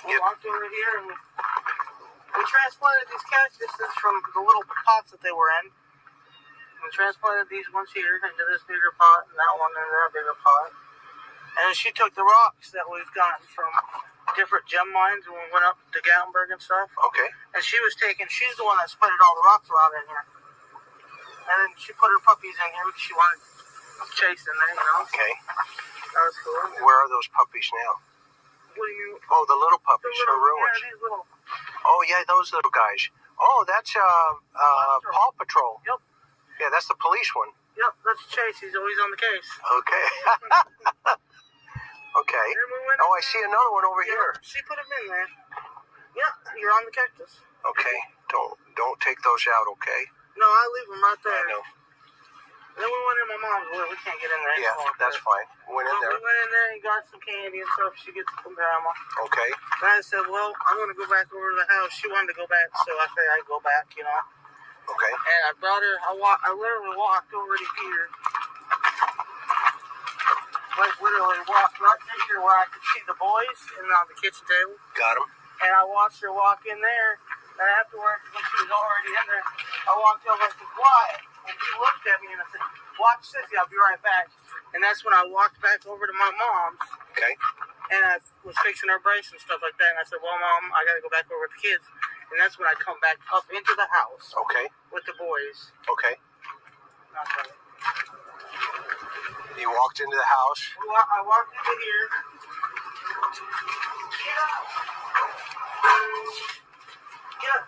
We walked over here and we transplanted these cactuses from the little pots that they were in. We transplanted these ones here into this bigger pot and that one into that bigger pot. And she took the rocks that we've gotten from different gem mines when we went up to Gatlinburg and stuff. Okay. And she's the one that spreaded all the rocks around in here. And then she put her puppies in here because she wanted Chase in there, Okay. That was cool. Where are those puppies now? What do you mean? Oh, the little puppies are ruined. Yeah, these little. Oh, yeah, those little guys. Oh, that's Paw Patrol. Yep. Yeah, that's the police one. Yep, that's Chase. He's always on the case. Okay. Okay. And we went Oh, in I see another one over there. here. She put him in there. Yeah, you're on the cactus. Okay. Don't take those out, okay? No, I leave them right there. I know. And then we went in my mom's way. We can't get in there. Yeah, that's fine. Went in there. We went in there and got some candy and stuff. She gets from grandma. Okay. And I said, well, I'm going to go back over to the house. She wanted to go back, so I figured I'd go back, Okay. And I brought her, I literally walked over to here like literally walked right in here where I could see the boys and on the kitchen table. Got him. And I watched her walk in there. And afterwards, when she was already in there, I walked over and said, "Quiet." And she looked at me and I said, "Watch Sissy, I'll be right back." And that's when I walked back over to my mom's. Okay. And I was fixing her brace and stuff like that. And I said, "Well, Mom, I got to go back over with the kids." And that's when I come back up into the house. Okay. With the boys. Okay. Not funny. You walked into the house. I walked into here. Get up. Get up.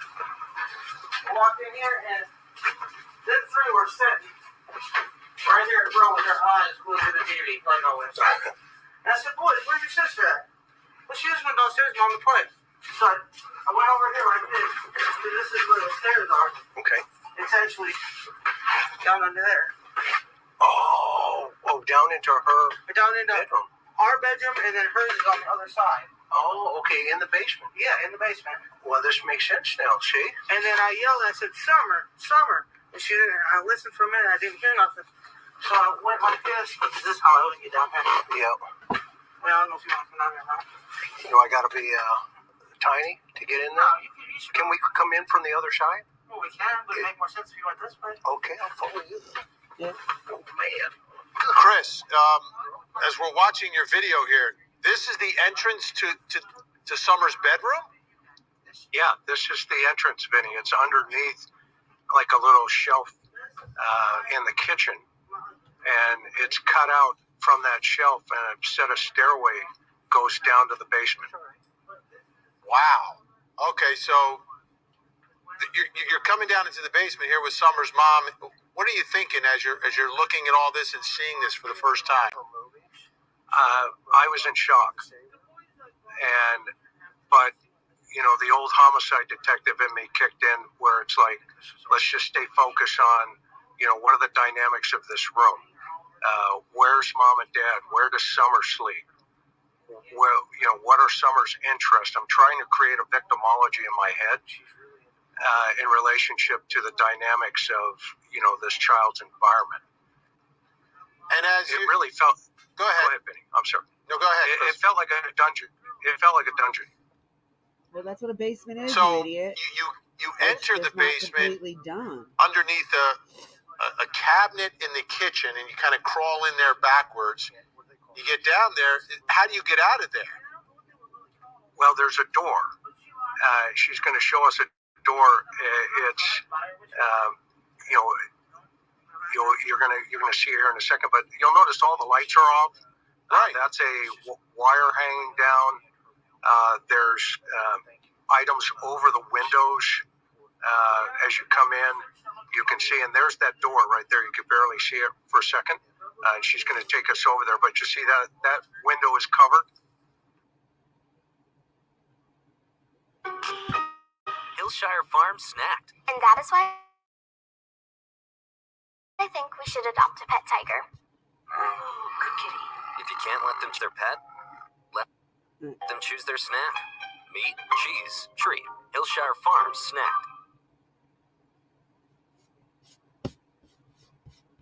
I walked in here and them three were sitting right here in front with their eyes glued to the TV like always. And I said, "Boys, where's your sister at?" "Well, she just went downstairs, Mom, to play." So I went over here like this. This is where the stairs are. Okay. It's actually down under there. Oh, down into her Down into bedroom. our bedroom, and then hers is on the other side. Oh, okay, in the basement. Yeah, in the basement. Well, this makes sense now, see? And then I yelled, I said, "Summer, Summer." And she didn't, I listened for a minute, I didn't hear nothing. So I went like this. Is this how I would get down here? Yeah. Well, I don't know if you want to come down here, huh? Do I got to be tiny to get in No, there? you should. Can we come in from the other side? Well, we can, but it'd make more sense if you went this way. Okay, I'll follow you. Yeah. Oh, man. Chris, as we're watching your video here, this is the entrance to Summer's bedroom? Yeah, this is the entrance, Vinny. It's underneath like a little shelf in the kitchen. And it's cut out from that shelf, and a set of stairway goes down to the basement. Wow. Okay, so you're coming down into the basement here with Summer's mom. What are you thinking as you're looking at all this and seeing this for the first time? I was in shock. But you know, the old homicide detective in me kicked in, where it's like, let's just stay focused on, you know, what are the dynamics of this room? Where's Mom and Dad? Where does Summer sleep? Well, you know, what are Summer's interests? I'm trying to create a victimology in my head in relationship to the dynamics of, you know, this child's environment. And as It really felt. Go ahead, Benny. I'm sorry. No, go ahead. It felt like a dungeon. It felt like a dungeon. Well, that's what a basement is, So you idiot. you It's enter the just not basement completely done. underneath a cabinet in the kitchen, and you kind of crawl in there backwards. You get down there. How do you get out of there? Well, there's a door. She's going to show us a door. It's you know, you're gonna see here in a second, but you'll notice all the lights are off. Right. That's a wire hanging down. There's items over the windows as you come in. You can see, and there's that door right there. You can barely see it for a second. She's going to take us over there, but you see that window is covered. Hillshire Farm snacked. And that is why I think we should adopt a pet tiger. Good kitty. If you can't let them choose their pet, let them choose their snack. Meat, cheese, treat. Hillshire Farm snacked.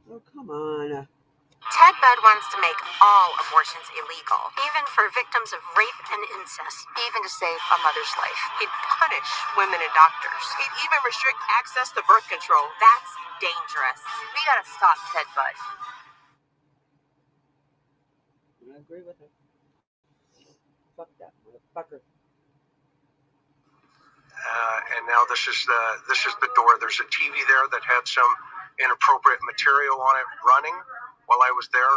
Oh, come on. Ted Budd wants to make all abortions illegal, even for victims of rape and incest, even to save a mother's life. He'd punish women and doctors. He'd even restrict access to birth control. That's dangerous. We gotta stop Ted Budd. I agree with her. Fuck that motherfucker. And now this is the door. There's a TV there that had some inappropriate material on it running while I was there.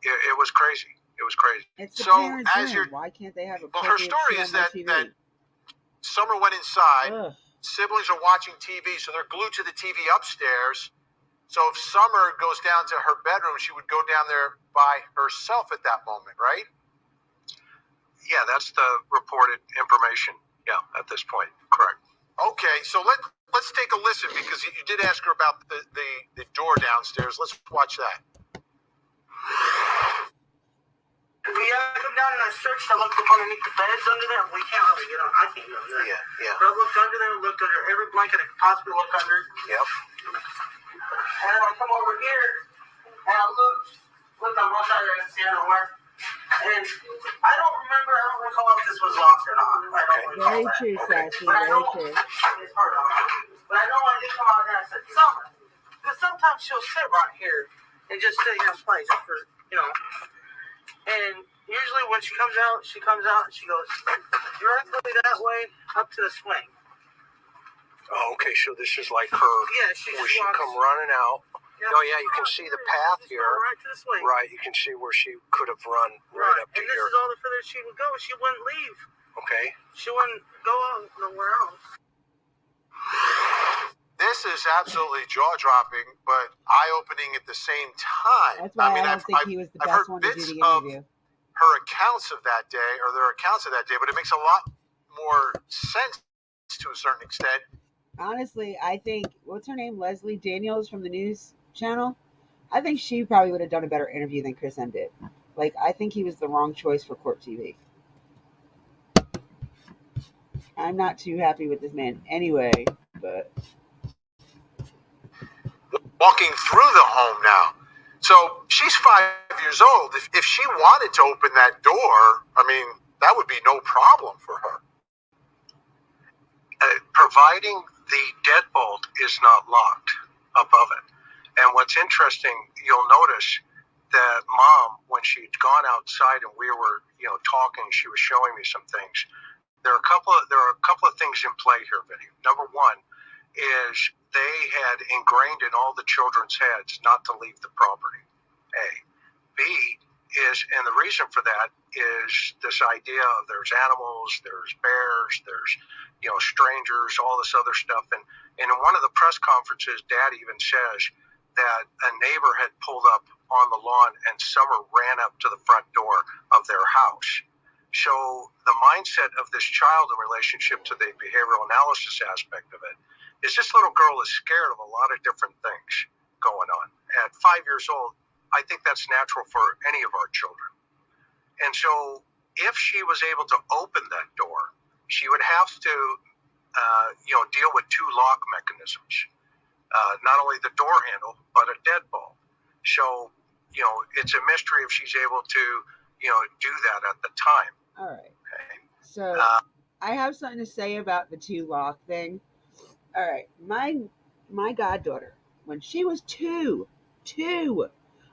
It was crazy. It was crazy. It's the So, parents' as room. you're- Why can't they have a Well, her story is that Summer went inside. Ugh. Siblings are watching TV, so they're glued to the TV upstairs. So if Summer goes down to her bedroom, she would go down there by herself at that moment, right? Yeah, that's the reported information. Yeah, at this point, correct. Okay, so let's take a listen, because you did ask her about the door downstairs. Let's watch that. Yeah, I come down and I searched. I looked up underneath the beds under there. We can't really get on. I can't get under there. Yeah. But I looked under there, looked under every blanket I could possibly look under. Yep. And then I come over here and I looked looked on both sides and see everywhere. And I don't recall if this was locked or not. I don't recall Very that. true, Sassy. But I Very know true. it's hard on her. But I know I did come out here and I said, Summer. Because sometimes she'll sit right here and just sit here and play just for, And usually when she comes out and she goes directly that way up to the swing. Oh, okay, so this is like her, Yeah, where she come running out. Yep. Oh, yeah, you can see the path here. Right to the swing. Right, you can see where she could have run right up to and here. this is all the further she would go. She wouldn't leave. Okay. She wouldn't go out nowhere else. This is absolutely jaw-dropping, but eye-opening at the same time. That's why I don't think he was the I've best heard one to do bits the of interview. her accounts of that day, or their accounts of that day, but it makes a lot more sense to a certain extent. Honestly, I think, what's her name? Leslie Daniels from the news channel? I think she probably would have done a better interview than Chris M did. Like, I think he was the wrong choice for Court TV. I'm not too happy with this man anyway, but... Walking through the home now. So she's 5 years old. If she wanted to open that door, I mean, that would be no problem for her. Providing the deadbolt is not locked above it. And what's interesting, you'll notice that Mom, when she'd gone outside and we were, talking, she was showing me some things. There are a couple of things in play here, Vinny. Number one is they had ingrained in all the children's heads not to leave the property. A. B is, and the reason for that is this idea of there's animals, there's bears, there's strangers, all this other stuff. And in one of the press conferences, Dad even says that a neighbor had pulled up on the lawn and Summer ran up to the front door of their house. So the mindset of this child in relationship to the behavioral analysis aspect of it is this little girl is scared of a lot of different things going on. At 5 years old, I think that's natural for any of our children. And so if she was able to open that door, she would have to, deal with two lock mechanisms. Not only the door handle, but a deadbolt. So, it's a mystery if she's able to, do that at the time. All right. Okay. So I have something to say about the two lock thing. All right. My goddaughter, when she was two,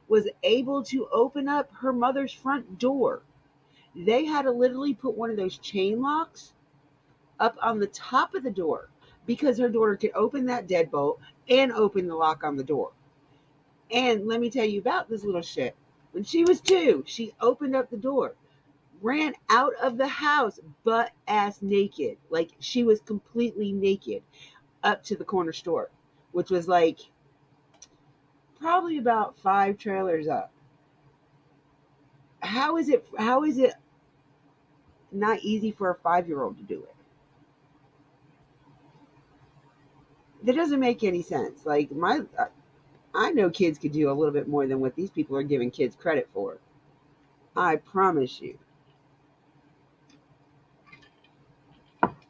was able to open up her mother's front door. They had to literally put one of those chain locks up on the top of the door because her daughter could open that deadbolt and open the lock on the door. And let me tell you about this little shit. When she was 2, she opened up the door, ran out of the house butt ass naked. Like, she was completely naked up to the corner store, which was like probably about 5 trailers up. How is it not easy for a 5-year-old to do it? That doesn't make any sense. Like, I know kids could do a little bit more than what these people are giving kids credit for. I promise you.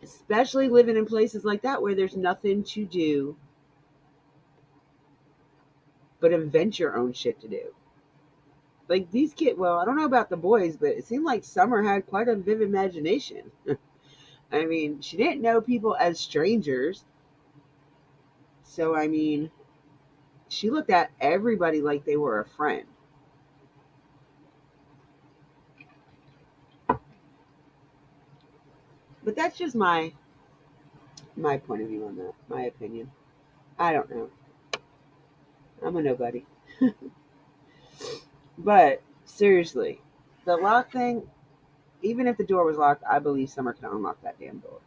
Especially living in places like that where there's nothing to do but invent your own shit to do. Like, these kids, well, I don't know about the boys, but it seemed like Summer had quite a vivid imagination. I mean, she didn't know people as strangers. So, I mean, she looked at everybody like they were a friend. But that's just my point of view on that, my opinion. I don't know. I'm a nobody. But seriously, the lock thing, even if the door was locked, I believe Summer could unlock that damn door.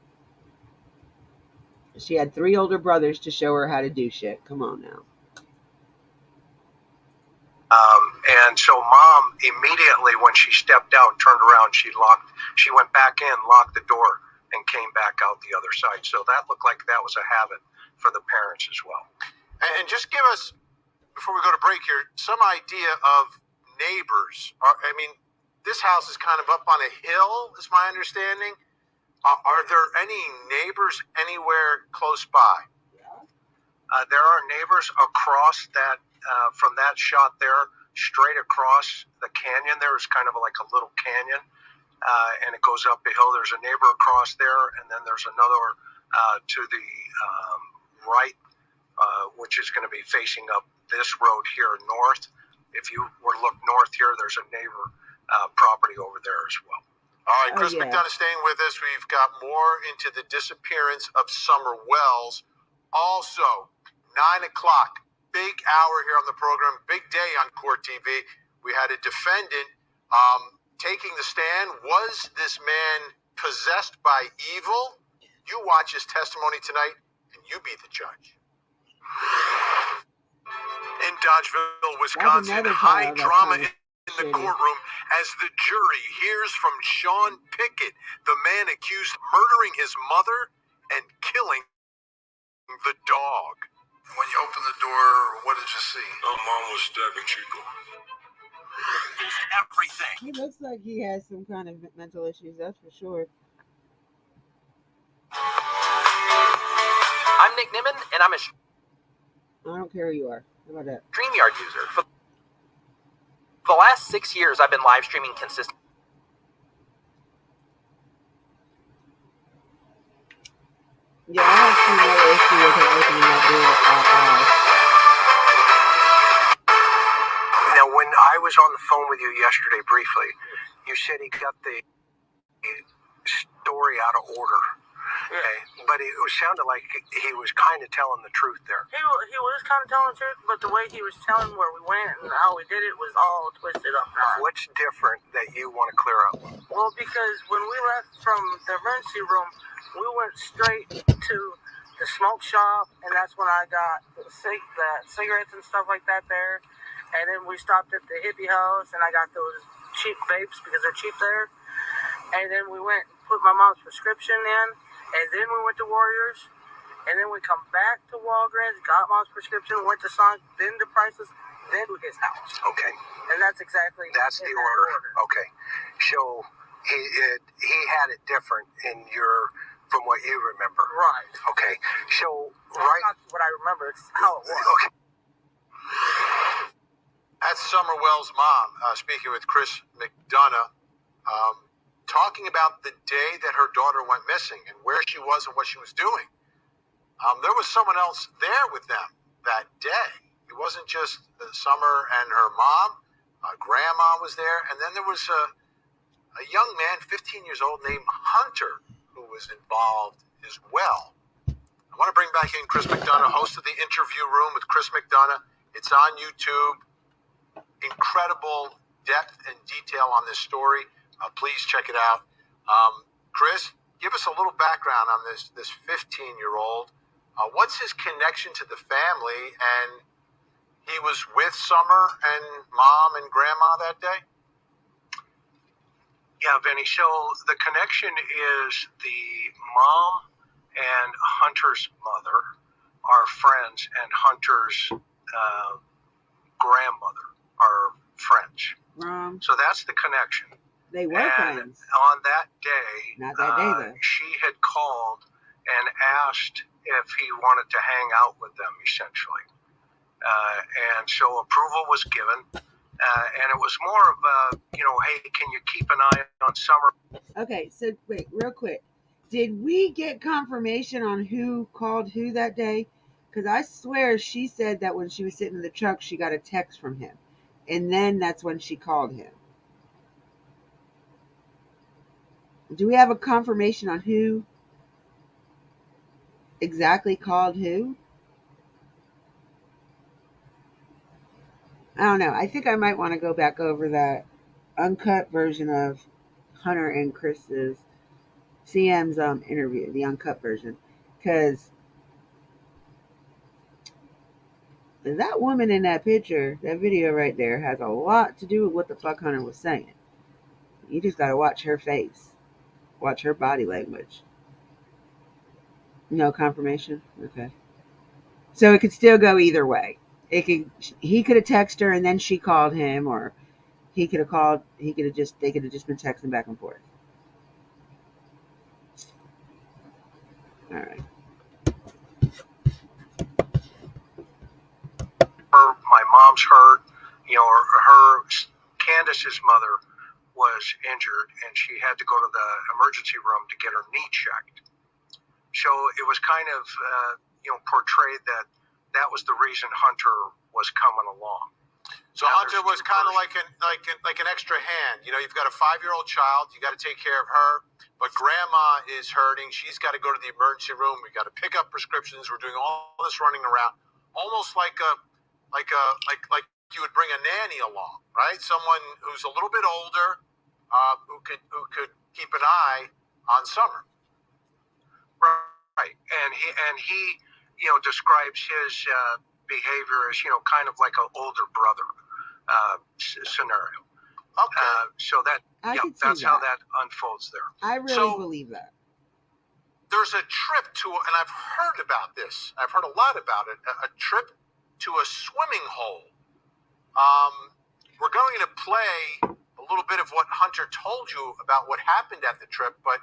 She had 3 older brothers to show her how to do shit. Come on now. And so Mom, immediately when she stepped out and turned around, she went back in, locked the door, and came back out the other side. So that looked like that was a habit for the parents as well. And just give us, before we go to break here, some idea of neighbors. I mean, this house is kind of up on a hill, is my understanding. Are there any neighbors anywhere close by? There are neighbors across that, from that shot there. straight across the canyon. There is kind of like a little canyon, and it goes up a hill. There's a neighbor across there, and then there's another to the right, which is going to be facing up this road here north. If you were to look north here, there's a neighbor property over there as well. All right, Chris yeah. McDonough staying with us. We've got more into the disappearance of Summer Wells. Also, 9 o'clock, big hour here on the program, big day on Court TV. We had a defendant taking the stand. Was this man possessed by evil? You watch his testimony tonight, and you be the judge. In Dodgeville, Wisconsin, high drama in the courtroom as the jury hears from Sean Pickett, the man accused of murdering his mother and killing the dog. When you opened the door, what did you see? Mom was stabbing Chico. Is everything. He looks like he has some kind of mental issues, that's for sure. I'm Nick Nimmin, and I'm a I don't care who you are. How about that? StreamYard user. For the last 6 years, I've been live streaming consistently. Yeah, I don't see no issue with her opening that door at all. Now, when I was on the phone with you yesterday briefly, you said he got the story out of order. Okay, but it sounded like he was kind of telling the truth there. He was kind of telling the truth, but the way he was telling where we went and how we did it was all twisted up. What's different that you want to clear up? Well, because when we left from the emergency room, we went straight to the smoke shop, and that's when I got the cigarettes and stuff like that there. And then we stopped at the hippie house, and I got those cheap vapes because they're cheap there. And then we went and put my mom's prescription in. And then we went to Warriors, and then we come back to Walgreens, got mom's prescription, went to Sonic, then to Priceless, then to his house. Okay. And that's exactly the order. Okay. So he had it different from what you remember. Right. Okay. So That's not what I remember. It's how it was. Okay. That's Summer Wells' mom, speaking with Chris McDonough. Talking about the day that her daughter went missing and where she was and what she was doing. There was someone else there with them that day. It wasn't just Summer and her mom. Grandma was there. And then there was a young man, 15 years old, named Hunter, who was involved as well. I want to bring back in Chris McDonough, host of the Interview Room with Chris McDonough. It's on YouTube. Incredible depth and detail on this story. Please check it out. Chris, give us a little background on this 15-year-old. What's his connection to the family? And he was with Summer and Mom and Grandma that day? Yeah, Vinny. So the connection is the mom and Hunter's mother are friends, and Hunter's grandmother are friends. So that's the connection. They were friends. On that day, Not that day, though. she had called and asked if he wanted to hang out with them, essentially. And so approval was given. And it was more of a, hey, can you keep an eye on Summer? Okay, so wait, real quick. Did we get confirmation on who called who that day? Because I swear she said that when she was sitting in the truck, she got a text from him. And then that's when she called him. Do we have a confirmation on who exactly called who? I don't know. I think I might want to go back over that uncut version of Hunter and Chris's CM's interview, the uncut version, because that woman in that picture, that video right there, has a lot to do with what the fuck Hunter was saying. You just gotta watch her face. Watch her body language. No confirmation? Okay. So it could still go either way. He could have texted her and then she called him, or they could have just been texting back and forth. All right. My mom's hurt. Candace's mother was injured, and she had to go to the emergency room to get her knee checked. So it was kind of, portrayed that was the reason Hunter was coming along. So now, Hunter was kind of like an extra hand. You've got a 5-year-old child. You got to take care of her, but grandma is hurting. She's got to go to the emergency room. We got to pick up prescriptions. We're doing all this running around, almost like you would bring a nanny along, right? Someone who's a little bit older, who could keep an eye on Summer. Right, and he describes his behavior as kind of like an older brother scenario. Okay, so that's how that unfolds there. I really believe that. There's a trip and I've heard about this. I've heard a lot about it. A trip to a swimming hole. We're going to play a little bit of what Hunter told you about what happened at the trip, but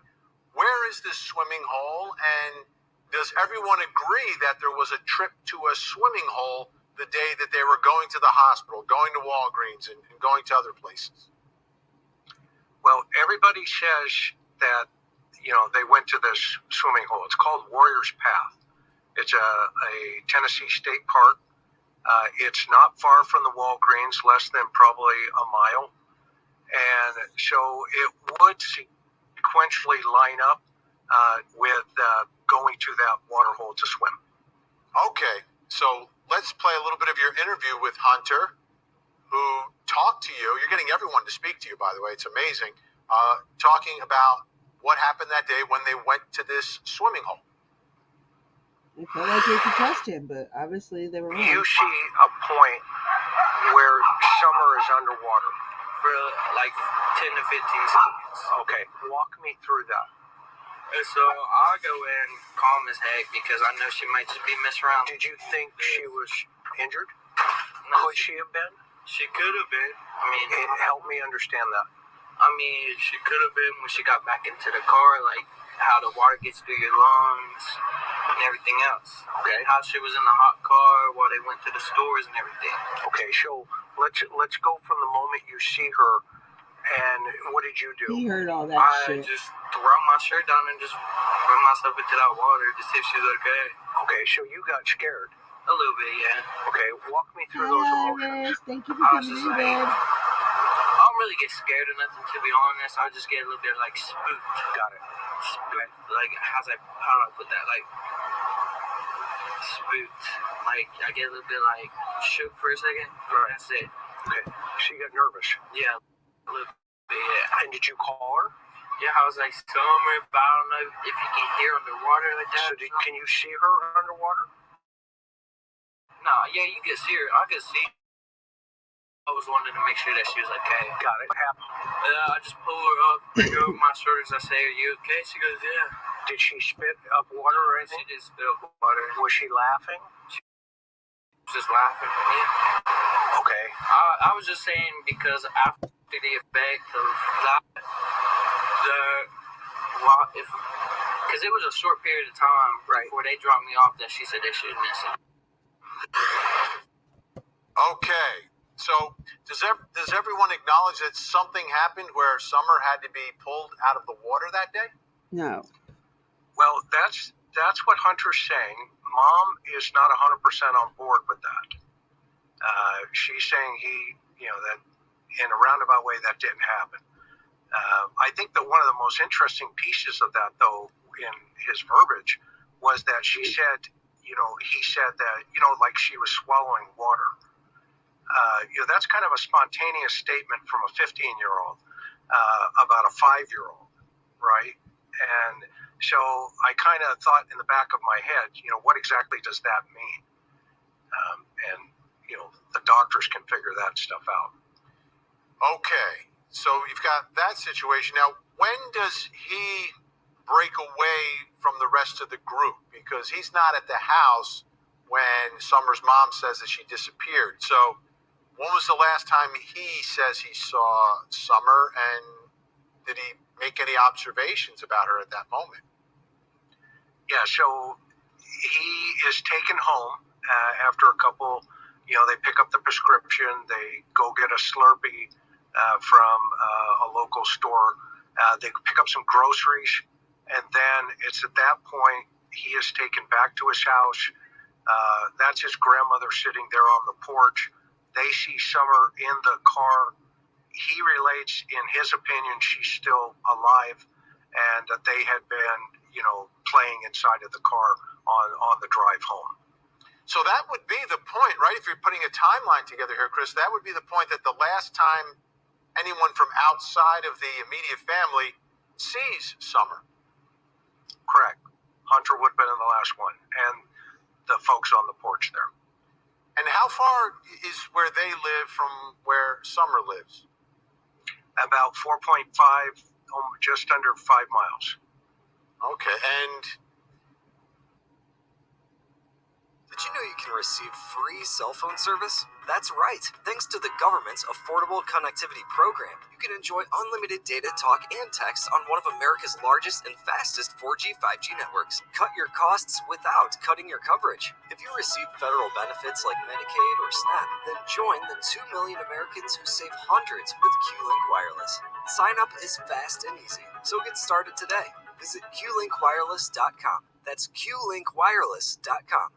where is this swimming hole, and does everyone agree that there was a trip to a swimming hole the day that they were going to the hospital, going to Walgreens, and going to other places? Well, everybody says that, they went to this swimming hole. It's called Warrior's Path. It's a Tennessee state park. It's not far from the Walgreens, less than probably a mile. And so it would sequentially line up with going to that water hole to swim. Okay, so let's play a little bit of your interview with Hunter, who talked to you. You're getting everyone to speak to you, by the way. It's amazing. Talking about what happened that day when they went to this swimming hole. It felt like they could trust him, but obviously they were wrong. You see a point where Summer is underwater for like 10 to 15 seconds. Okay, walk me through that. And so I'll go in calm as heck because I know she might just be misrounded. Did you think she was injured? No, could she have been? She could have been. Help me understand that. She could have been when she got back into the car, like how the water gets through your lungs and everything else. Okay. And how she was in the hot car while they went to the stores and everything. Okay, so let's go from the moment you see her, and what did you do? He heard all that shit. I just threw my shirt down and just threw myself into that water to see if she's okay. Okay, so you got scared. A little bit, yeah. Okay, walk me through those emotions. Thank you for coming in, babe. I don't really get scared or nothing, to be honest. I just get a little bit like spooked. Got it. Spooked. Like how do I put that? Like spooked. Like I get a little bit like shook for a second. Right. That's it. Okay. So you got nervous. Yeah. A little bit. Yeah. And did you call her? Yeah, I was like, Summer, but I don't know if you can hear underwater like that. So can you see her underwater? No, yeah, you can see her. I could see. I was wanting to make sure that she was okay. Got it. What happened? I just pull her up, bring her over my shoulders. I say, "Are you okay?" She goes, "Yeah." Did she spit up water or anything? She did spit up water. Was she laughing? She was just laughing. Yeah. Okay. I was just saying because after the effect of that, because it was a short period of time before they dropped me off that she said they should miss it. Okay, so does everyone acknowledge that something happened where Summer had to be pulled out of the water that day? No. Well, that's what Hunter's saying. Mom is not 100% on board with that. She's saying that in a roundabout way that didn't happen. I think that one of the most interesting pieces of that, though, in his verbiage, was that she said, he said that, like she was swallowing water. That's kind of a spontaneous statement from a 15-year-old about a 5-year-old, right? And so I kind of thought in the back of my head, what exactly does that mean? And the doctors can figure that stuff out. Okay, so you've got that situation. Now, when does he break away from the rest of the group? Because he's not at the house when Summer's mom says that she disappeared. So when was the last time he says he saw Summer, and did he make any observations about her at that moment? Yeah, so he is taken home after a couple They pick up the prescription, they go get a Slurpee from a local store, they pick up some groceries, and then it's at that point he is taken back to his house. That's his grandmother sitting there on the porch. They see Summer in the car. He relates, in his opinion, she's still alive, and that they had been, playing inside of the car on the drive home. So that would be the point, right? If you're putting a timeline together here, Chris, that would be the point that the last time anyone from outside of the immediate family sees Summer. Correct. Hunter would have been in the last one, and the folks on the porch there. And how far is where they live from where Summer lives? About 4.5, just under 5 miles. Okay, and did you know you can receive free cell phone service? That's right. Thanks to the government's Affordable Connectivity Program, you can enjoy unlimited data, talk, and text on one of America's largest and fastest 4G, 5G networks. Cut your costs without cutting your coverage. If you receive federal benefits like Medicaid or SNAP, then join the 2 million Americans who save hundreds with Q-Link Wireless. Sign up is fast and easy, so get started today. Visit QLinkWireless.com. That's QLinkWireless.com.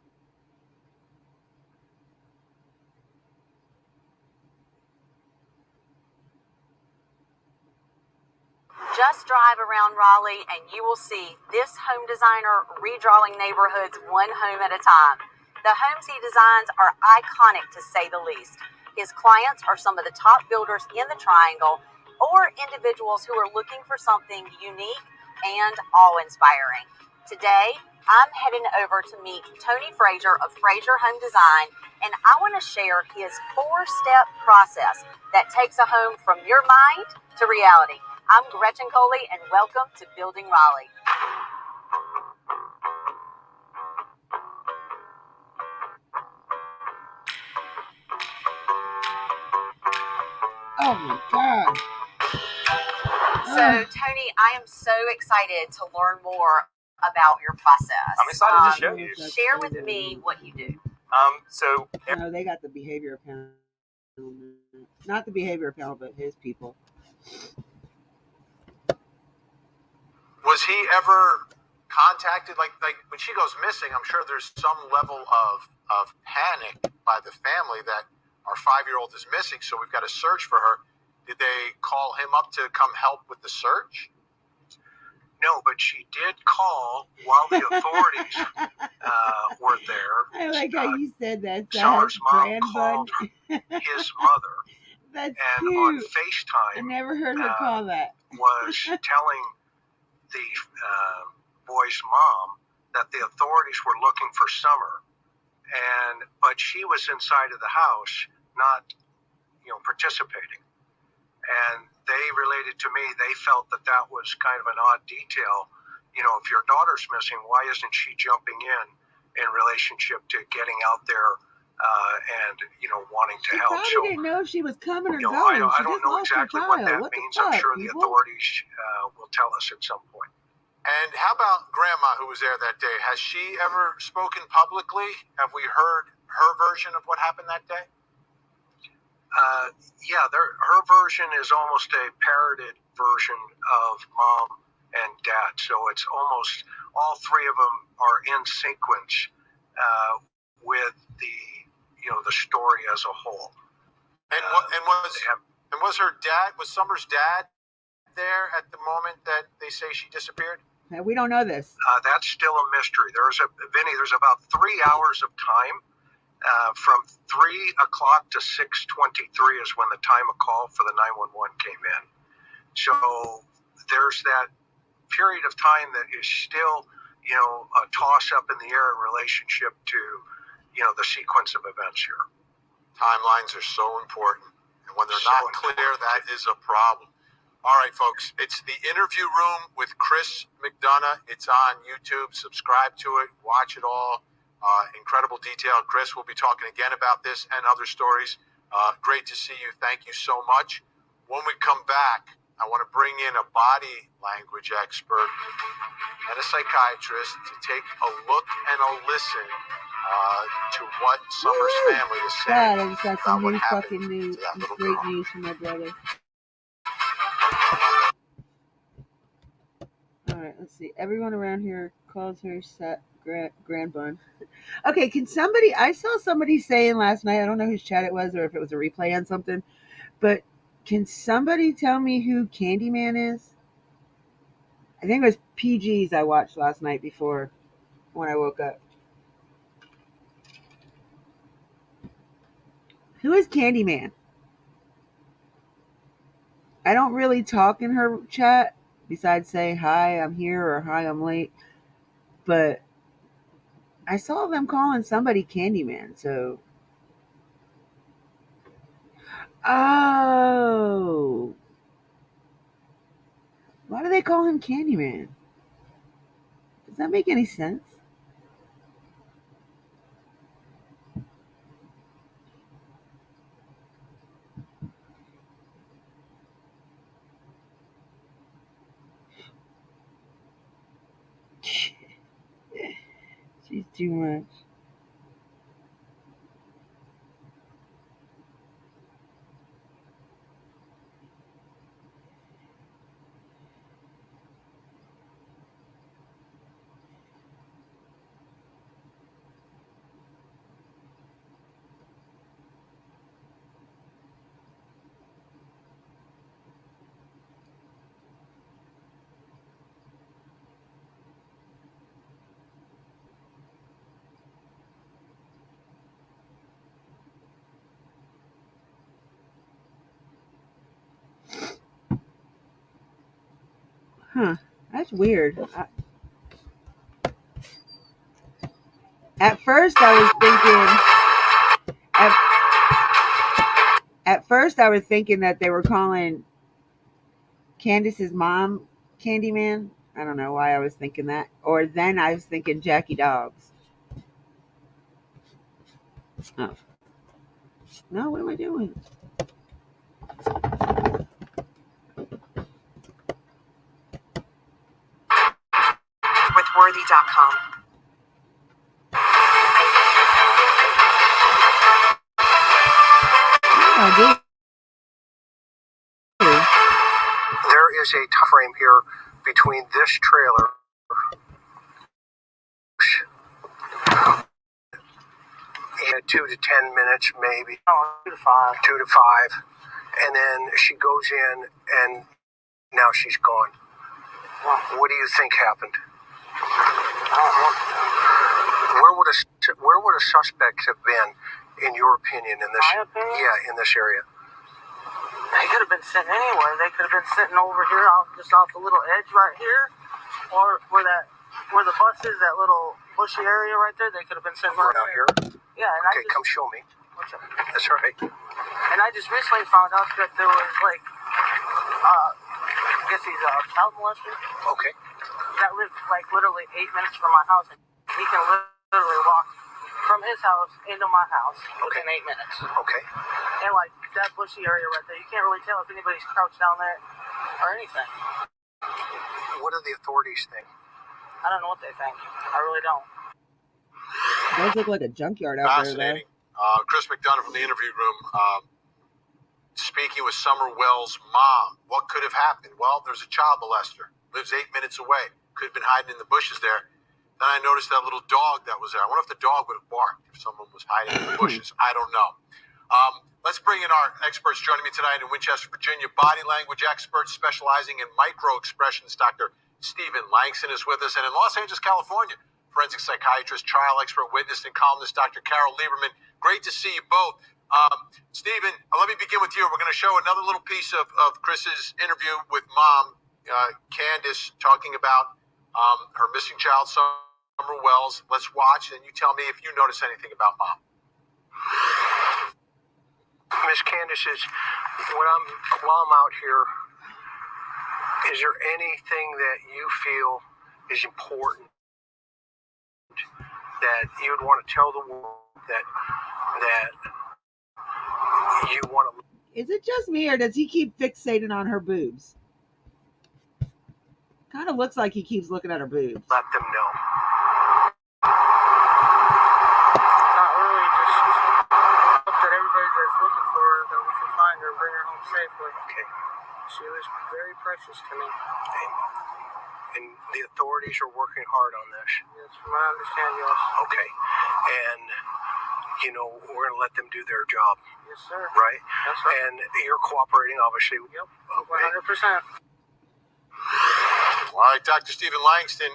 Just drive around Raleigh and you will see this home designer redrawing neighborhoods one home at a time. The homes he designs are iconic, to say the least. His clients are some of the top builders in the Triangle, or individuals who are looking for something unique and awe-inspiring. Today, I'm heading over to meet Tony Frazier of Frazier Home Design, and I want to share his 4-step process that takes a home from your mind to reality. I'm Gretchen Coley, and welcome to Building Raleigh. Oh my God. So, Tony, I am so excited to learn more about your process. I'm excited to show you. Share with me what you do. No, they got the behavior panel. Not the behavior panel, but his people. was he ever contacted? Like when she goes missing, I'm sure there's some level of panic by the family that our 5-year-old is missing, so we've got to search for her. Did they call him up to come help with the search? No, but she did call while the authorities were there. I like how you said that. Summer's mom called his mother. That's and cute. on FaceTime, I never heard her call that. was telling the boy's mom that the authorities were looking for Summer, but she was inside of the house, not participating. And they related to me, they felt that was kind of an odd detail. If your daughter's missing, why isn't she jumping in relationship to getting out there and wanting to help? She probably didn't know if she was coming or going. I don't know exactly what that means. I'm sure the authorities will tell us at some point. And how about Grandma, who was there that day? Has she ever spoken publicly? Have we heard her version of what happened that day? Her version is almost a parroted version of Mom and Dad. So it's almost all three of them are in sequence with the story as a whole. Was her dad? Was Summer's dad there at the moment that they say she disappeared? We don't know this. That's still a mystery. There's about 3 hours of time. From 3 o'clock to 6:23 is when the time of call for the 911 came in. So there's that period of time that is still, a toss up in the air in relationship to, the sequence of events here. Timelines are so important. And when they're not clear, that is a problem. All right, folks, it's The Interview Room with Chris McDonough. It's on YouTube. Subscribe to it. Watch it all. Incredible detail. Chris will be talking again about this and other stories. Great to see you. Thank you so much. When we come back, I want to bring in a body language expert and a psychiatrist to take a look and a listen to what Summer's family is God, saying I just got about some what new happened fucking news. to that little Great girl. news from my brother. Alright, let's see. Everyone around here calls her Grand Bun. Okay, can somebody... I saw somebody saying last night, I don't know whose chat it was or if it was a replay on something, but can somebody tell me who Candyman is? I think it was PG's I watched last night before when I woke up. Who is Candyman? I don't really talk in her chat besides say, hi, I'm here, or hi, I'm late. But I saw them calling somebody Candyman, so... Oh! Why do they call him Candyman? Does that make any sense? She's too much. Huh. That's weird. At first I was thinking that they were calling Candace's mom Candyman. I don't know why I was thinking that. Or then I was thinking Jackie Dobbs. Oh. No, what am I doing? With Worthy.com. There is a time frame here between this trailer and 2 to 10 minutes, maybe. 2 to 5. 2 to 5. And then she goes in, and now she's gone. What do you think happened? Where would a suspect have been, in your opinion, in this? My opinion? Yeah, in this area. They could have been sitting anywhere. They could have been sitting over here, just off the little edge right here, or where the bus is, that little bushy area right there. They could have been sitting right out here. Yeah. And okay, come show me. What's up? That's all right. And I just recently found out that there was I guess he's a child molester. Okay. That lived literally 8 minutes from my house, and he can literally walk from his house into my house within 8 minutes. Okay. And that bushy area right there, you can't really tell if anybody's crouched down there or anything. What do the authorities think? I don't know what they think. I really don't. It does look like a junkyard out there, Fascinating. Chris McDonough from the interview room, speaking with Summer Wells' mom. What could have happened? Well, there's a child molester. Lives 8 minutes away. Could have been hiding in the bushes there. Then I noticed that little dog that was there. I wonder if the dog would have barked if someone was hiding in the bushes. I don't know. Let's bring in our experts joining me tonight in Winchester, Virginia. Body language expert specializing in micro expressions, Dr. Stephen Langston is with us. And in Los Angeles, California, forensic psychiatrist, trial expert, witness, and columnist, Dr. Carol Lieberman. Great to see you both. Stephen, let me begin with you. We're going to show another little piece of Chris's interview with mom, Candace, talking about her missing child, Summer Wells. Let's watch, and you tell me if you notice anything about mom. Miss Candace, while I'm out here, is there anything that you feel is important that you would want to tell the world that you want to? Is it just me, or does he keep fixating on her boobs? Kind of looks like he keeps looking at her boobs. Let them know. safely. Okay. She was very precious to me. And the authorities are working hard on this. Yes, from what I understand, yes. Okay. And, you know, we're going to let them do their job. Yes, sir. Right? That's right. And you're cooperating, obviously. Yep. Okay. 100%. All right, Dr. Stephen Langston.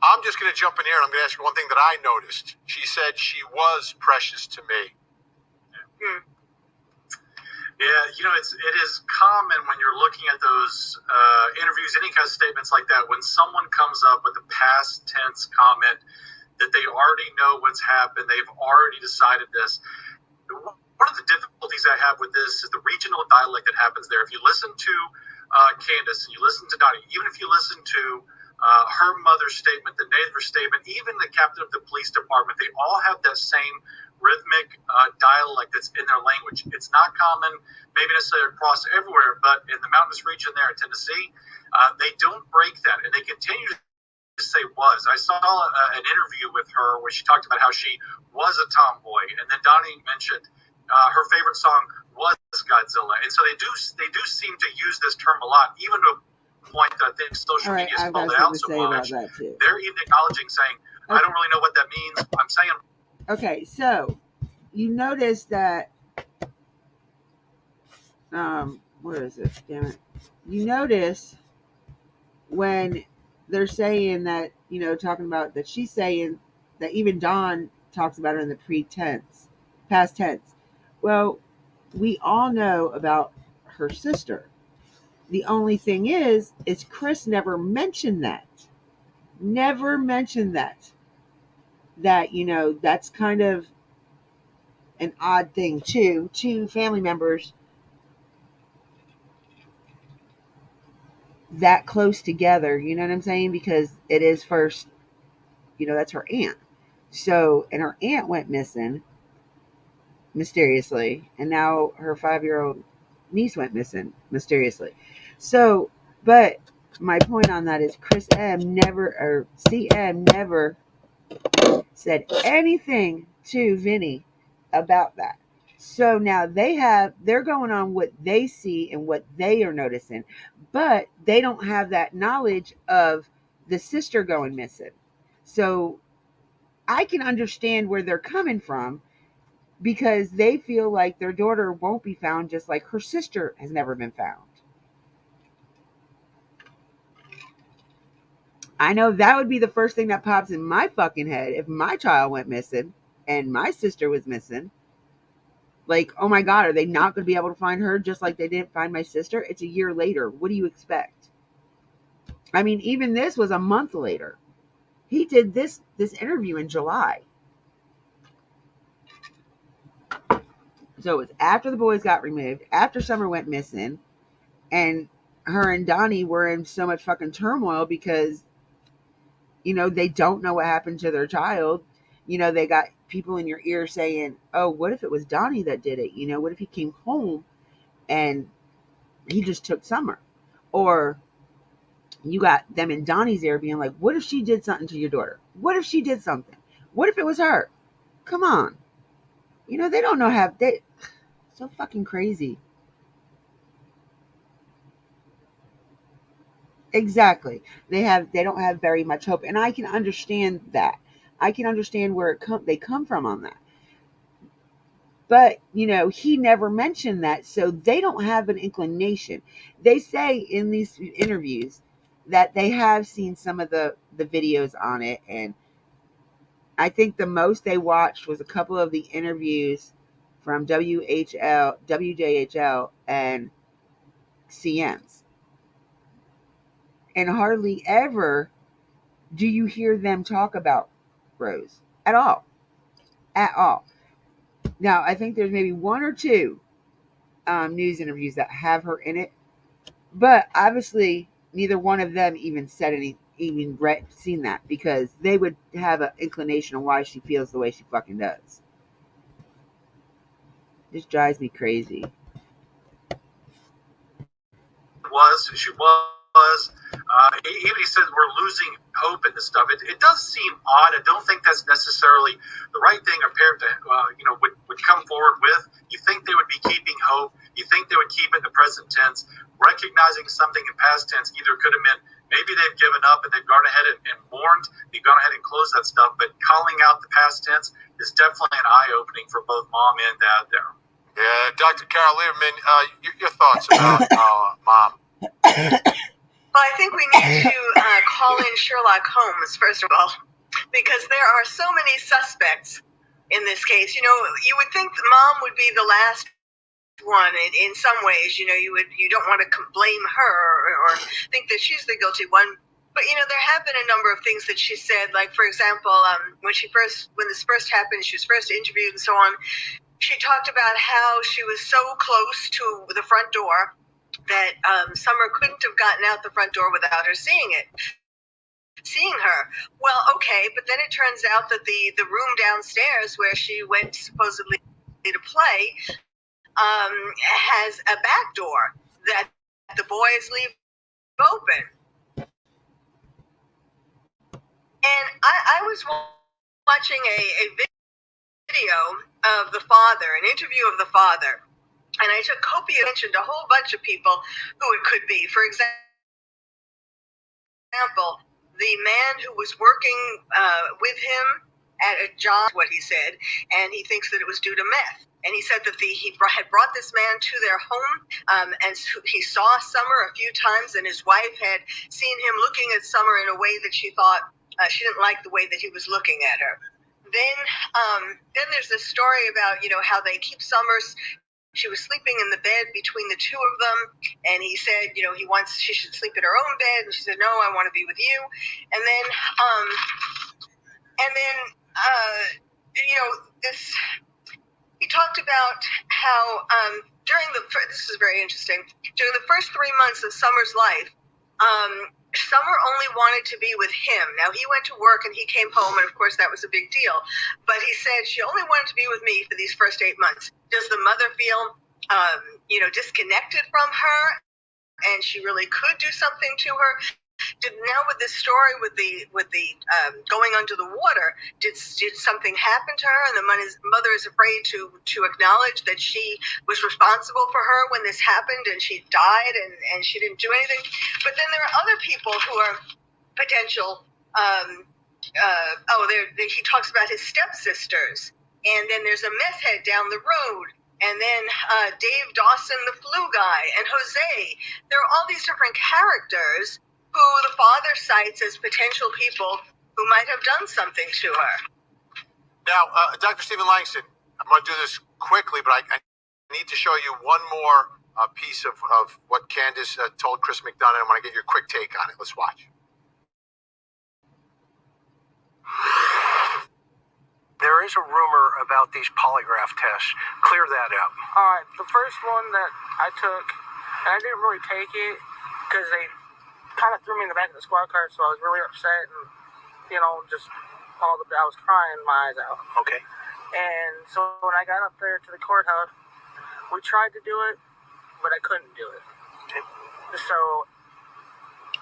I'm just going to jump in here and I'm going to ask you one thing that I noticed. She said she was precious to me. Yeah, you know, it is common when you're looking at those interviews, any kind of statements like that, when someone comes up with a past tense comment that they already know what's happened, they've already decided this. One of the difficulties I have with this is the regional dialect that happens there. If you listen to Candace and you listen to Donnie, even if you listen to her mother's statement, the neighbor's statement, even the captain of the police department, they all have that same rhythmic dialect that's in their language. It's not common, maybe necessarily across everywhere, but in the mountainous region there in Tennessee, they don't break that, and they continue to say was. I saw an interview with her where she talked about how she was a tomboy, and then Donnie mentioned her favorite song was Godzilla, and so they do seem to use this term a lot, even to a point that I think social media has pulled it out so much. They're even acknowledging, saying, "I don't really know what that means. I'm saying." Okay, so you notice that, where is it? Damn it. You notice when they're saying that, you know, talking about that she's saying that even Dawn talks about it in the past tense. Well, we all know about her sister. The only thing is Chris never mentioned that. Never mentioned that. That, you know, that's kind of an odd thing too. Two family members that close together, you know what I'm saying? Because it is first, you know, that's her aunt. So, and her aunt went missing mysteriously, and now her 5-year-old niece went missing mysteriously. So, but my point on that is CM never said anything to Vinny about that. So now they're going on what they see and what they are noticing, but they don't have that knowledge of the sister going missing. So I can understand where they're coming from, because they feel like their daughter won't be found, just like her sister has never been found. I know that would be the first thing that pops in my fucking head if my child went missing and my sister was missing. Like, oh my God, are they not going to be able to find her just like they didn't find my sister? It's a year later. What do you expect? I mean, even this was a month later. He did this interview in July. So it was after the boys got removed, after Summer went missing, and her and Donnie were in so much fucking turmoil because, you know, they don't know what happened to their child. You know, they got people in your ear saying, oh, what if it was Donnie that did it? You know, what if he came home and he just took Summer? Or you got them in Donnie's ear being like, what if she did something to your daughter? What if she did something? What if it was her? Come on. You know, they don't know how they so fucking crazy. Exactly. They don't have very much hope, and I can understand that. I can understand where they come from on that. But, you know, he never mentioned that, so they don't have an inclination. They say in these interviews that they have seen some of the videos on it, and I think the most they watched was a couple of the interviews from WJHL and CM's. And hardly ever do you hear them talk about Rose at all. At all. Now, I think there's maybe one or two news interviews that have her in it, but obviously neither one of them even said seen that, because they would have an inclination on why she feels the way she fucking does. This drives me crazy. She was. Even he said we're losing hope in this stuff. It does seem odd. I don't think that's necessarily the right thing. A parent, would would come forward with, you think they would be keeping hope. You think they would keep it in the present tense. Recognizing something in past tense either could have meant maybe they've given up and they've gone ahead and mourned, they've gone ahead and closed that stuff, but calling out the past tense is definitely an eye-opening for both mom and dad there. Yeah, Dr. Carol Lieberman, your thoughts about Mom? Well, I think we need to call in Sherlock Holmes, first of all, because there are so many suspects in this case. You know, you would think the mom would be the last one in some ways. You know, you don't want to blame her or think that she's the guilty one. But, you know, there have been a number of things that she said, like, for example, when this first happened, she was first interviewed and so on, she talked about how she was so close to the front door that Summer couldn't have gotten out the front door without her seeing her. Well, okay, but then it turns out that the room downstairs where she went supposedly to play has a back door that the boys leave open. And I was watching a video of the father, an interview of the father, and I took copious attention to a whole bunch of people who it could be. For example, the man who was working with him at a job, what he said, and he thinks that it was due to meth. And he said that he had brought this man to their home, and he saw Summer a few times, and his wife had seen him looking at Summer in a way that she thought she didn't like the way that he was looking at her. Then there's this story about, you know, how they keep Summers. She was sleeping in the bed between the two of them, and he said, you know, she should sleep in her own bed, and she said, no, I want to be with you. And then, you know, he talked about how this is very interesting, during the first 3 months of Summer's life, Summer only wanted to be with him. Now, he went to work and he came home, and of course that was a big deal. But he said she only wanted to be with me for these first 8 months. Does the mother feel, you know, disconnected from her, and she really could do something to her? Now with this story with the going under the water, did something happen to her, and the mother is afraid to acknowledge that she was responsible for her when this happened, and she died and she didn't do anything? But then there are other people who are potential. He talks about his stepsisters, and then there's a meth head down the road. And then Dave Dawson, the flu guy, and Jose. There are all these different characters who the father cites as potential people who might have done something to her. Now, Dr. Stephen Langston, I'm going to do this quickly, but I need to show you one more piece of what Candace told Chris McDonough. I want to get your quick take on it. Let's watch. There is a rumor about these polygraph tests. Clear that up. All right, the first one that I took, and I didn't really take it because they kind of threw me in the back of the squad car, so I was really upset, and you know, I was crying my eyes out. Okay. And so when I got up there to the courthouse, we tried to do it, but I couldn't do it. Okay. So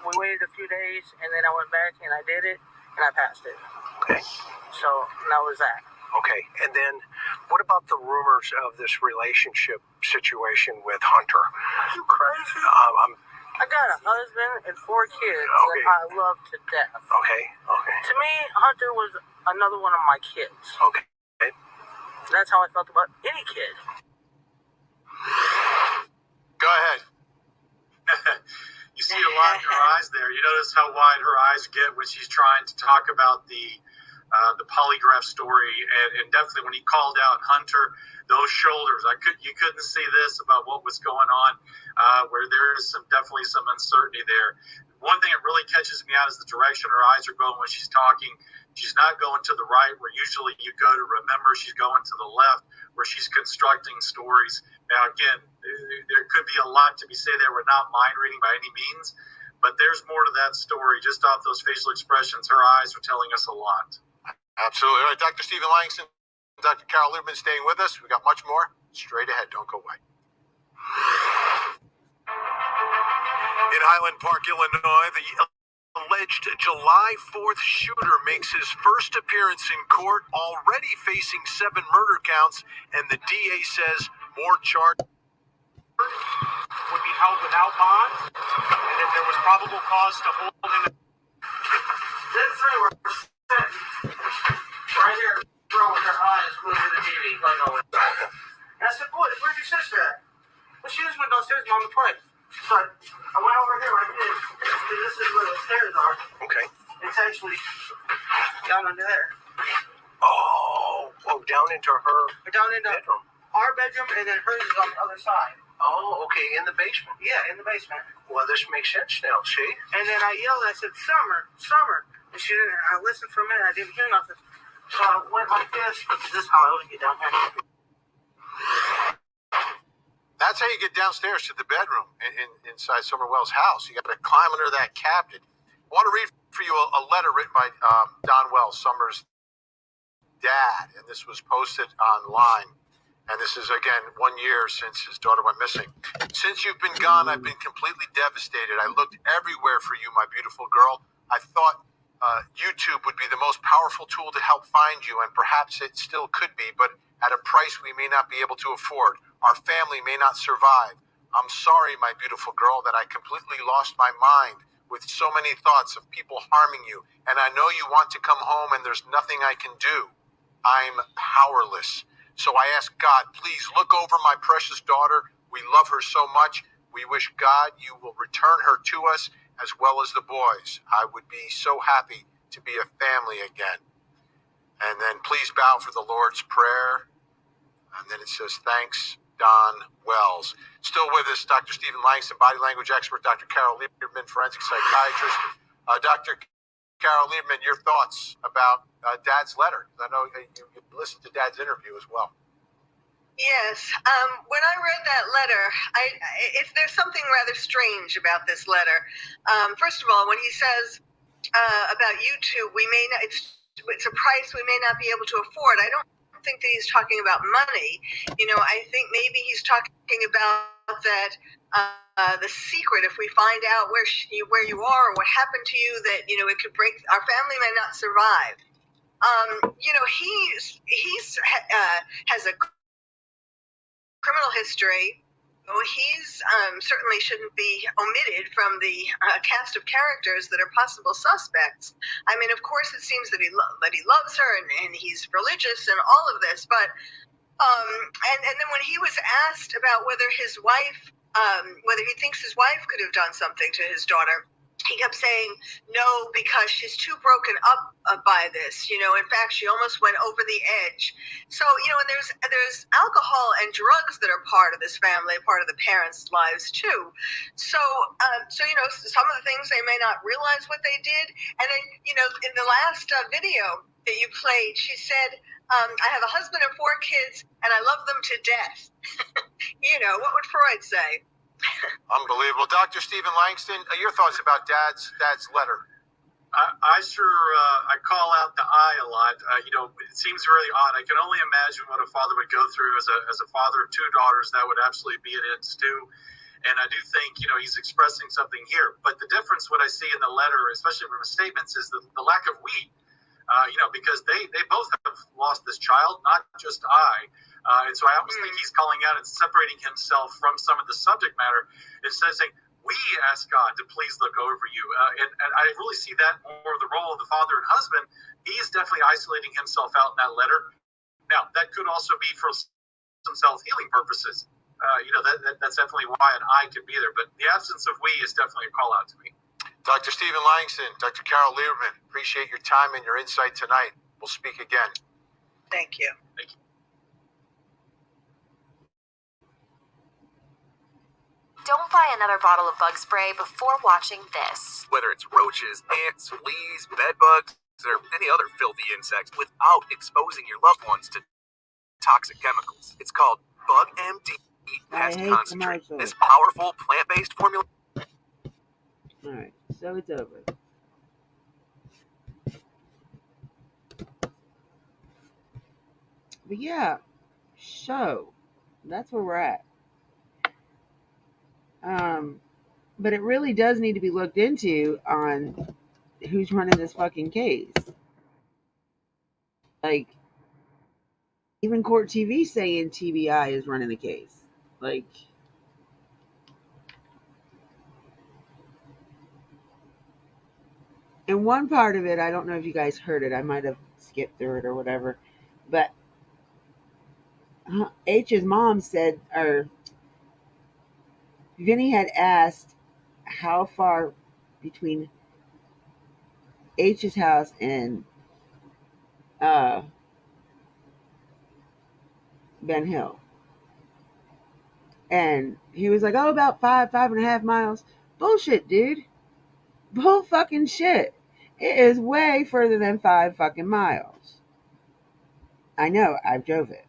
we waited a few days, and then I went back and I did it, and I passed it. Okay. So that was that. Okay. And then what about the rumors of this relationship situation with Hunter? Are you crazy? I got a husband and 4 kids that I love to death. Okay. To me, Hunter was another one of my kids. Okay. That's how I felt about any kid. Go ahead. You see a lot in her eyes there. You notice how wide her eyes get when she's trying to talk about the polygraph story, and definitely when he called out Hunter, those shoulders, you couldn't see this about what was going on, where there is definitely some uncertainty there. One thing that really catches me out is the direction her eyes are going when she's talking. She's not going to the right where usually you go to remember. She's going to the left where she's constructing stories. Now, again, there could be a lot to be said there. We're not mind reading by any means, but there's more to that story. Just off those facial expressions, her eyes are telling us a lot. Absolutely. All right, Dr. Stephen Langston, Dr. Carol Lieberman staying with us. We got much more straight ahead. Don't go away. In Highland Park, Illinois, the alleged July 4th shooter makes his first appearance in court, already facing 7 murder counts, and the DA says more charges would be held without bond, and if there was probable cause to hold him. Then 3 were sitting right here, throwing their eyes glued to the TV, like always. And I said, "Boys, where's your sister at?" Well, she just went downstairs, Mom, to play. So I went over here like this. This is where the stairs are. Okay. It's actually down under there. Oh, down into her Down into bedroom. our bedroom, and then hers is on the other side. Oh, okay, in the basement. Yeah, in the basement. Well, this makes sense now, see? And then I yelled, I said, "Summer, Summer." And she didn't, I listened for a minute, I didn't hear nothing. So I went like this. This is how I would get down here. That's how you get downstairs to the bedroom inside Summer Wells' house. You got to climb under that cabinet. I want to read for you a letter written by Don Wells, Summer's dad, and this was posted online. And this is, again, 1 year since his daughter went missing. Since you've been gone, I've been completely devastated. I looked everywhere for you, my beautiful girl. I thought YouTube would be the most powerful tool to help find you, and perhaps it still could be, but at a price we may not be able to afford. Our family may not survive. I'm sorry, my beautiful girl, that I completely lost my mind with so many thoughts of people harming you, and I know you want to come home and there's nothing I can do. I'm powerless. So I ask God, please look over my precious daughter. We love her so much. We wish God you will return her to us as well as the boys. I would be so happy to be a family again. And then please bow for the Lord's Prayer. And then it says, thanks, Don Wells. Still with us, Dr. Stephen Langston, body language expert, Dr. Carol Lieberman, forensic psychiatrist. Dr. Carol Lieberman, your thoughts about Dad's letter? I know you listened to Dad's interview as well. Yes. When I read that letter, there's something rather strange about this letter. First of all, when he says about YouTube, we may not. It's a price we may not be able to afford. I don't think that he's talking about money. I think maybe he's talking about that. The secret, if we find out where you are or what happened to you, that it could break. Our family may not survive. He's has a criminal history. He's certainly shouldn't be omitted from the cast of characters that are possible suspects. I mean, of course, it seems that he loves her and he's religious and all of this, but and then when he was asked about whether his wife, whether he thinks his wife could have done something to his daughter, he kept saying no, because she's too broken up by this. In fact, she almost went over the edge. So, and there's alcohol and drugs that are part of this family, part of the parents' lives too. So, some of the things they may not realize what they did. And then, in the last video that you played, she said, I have a husband and 4 kids, and I love them to death. What would Freud say? Unbelievable. Dr. Stephen Langston, your thoughts about Dad's letter? I call out the I a lot. It seems really odd. I can only imagine what a father would go through as a father of 2 daughters. That would absolutely be an end stew. And I do think, he's expressing something here. But the difference, what I see in the letter, especially from his statements, is the lack of we. Because they both have lost this child, not just I. And so I almost think he's calling out and separating himself from some of the subject matter. Instead of saying, we ask God to please look over you. And I really see that more the role of the father and husband. He's definitely isolating himself out in that letter. Now, that could also be for some self-healing purposes. That's definitely why an I could be there. But the absence of we is definitely a call out to me. Dr. Stephen Langston, Dr. Carol Lieberman, appreciate your time and your insight tonight. We'll speak again. Thank you. Thank you. Don't buy another bottle of bug spray before watching this. Whether it's roaches, ants, fleas, bed bugs, or any other filthy insects, without exposing your loved ones to toxic chemicals. It's called Bug MD Pest Concentrate. This powerful plant-based formula. Alright, so it's over. But yeah, so that's where we're at. But it really does need to be looked into on who's running this fucking case. Like, even Court TV saying TBI is running the case. Like, and one part of it, I don't know if you guys heard it. I might have skipped through it or whatever. But H's mom said, or Vinny had asked how far between H's house and Ben Hill. And he was like, oh, about 5.5 miles. Bullshit, dude. Bull fucking shit. It is way further than 5 fucking miles. I know, I've drove it.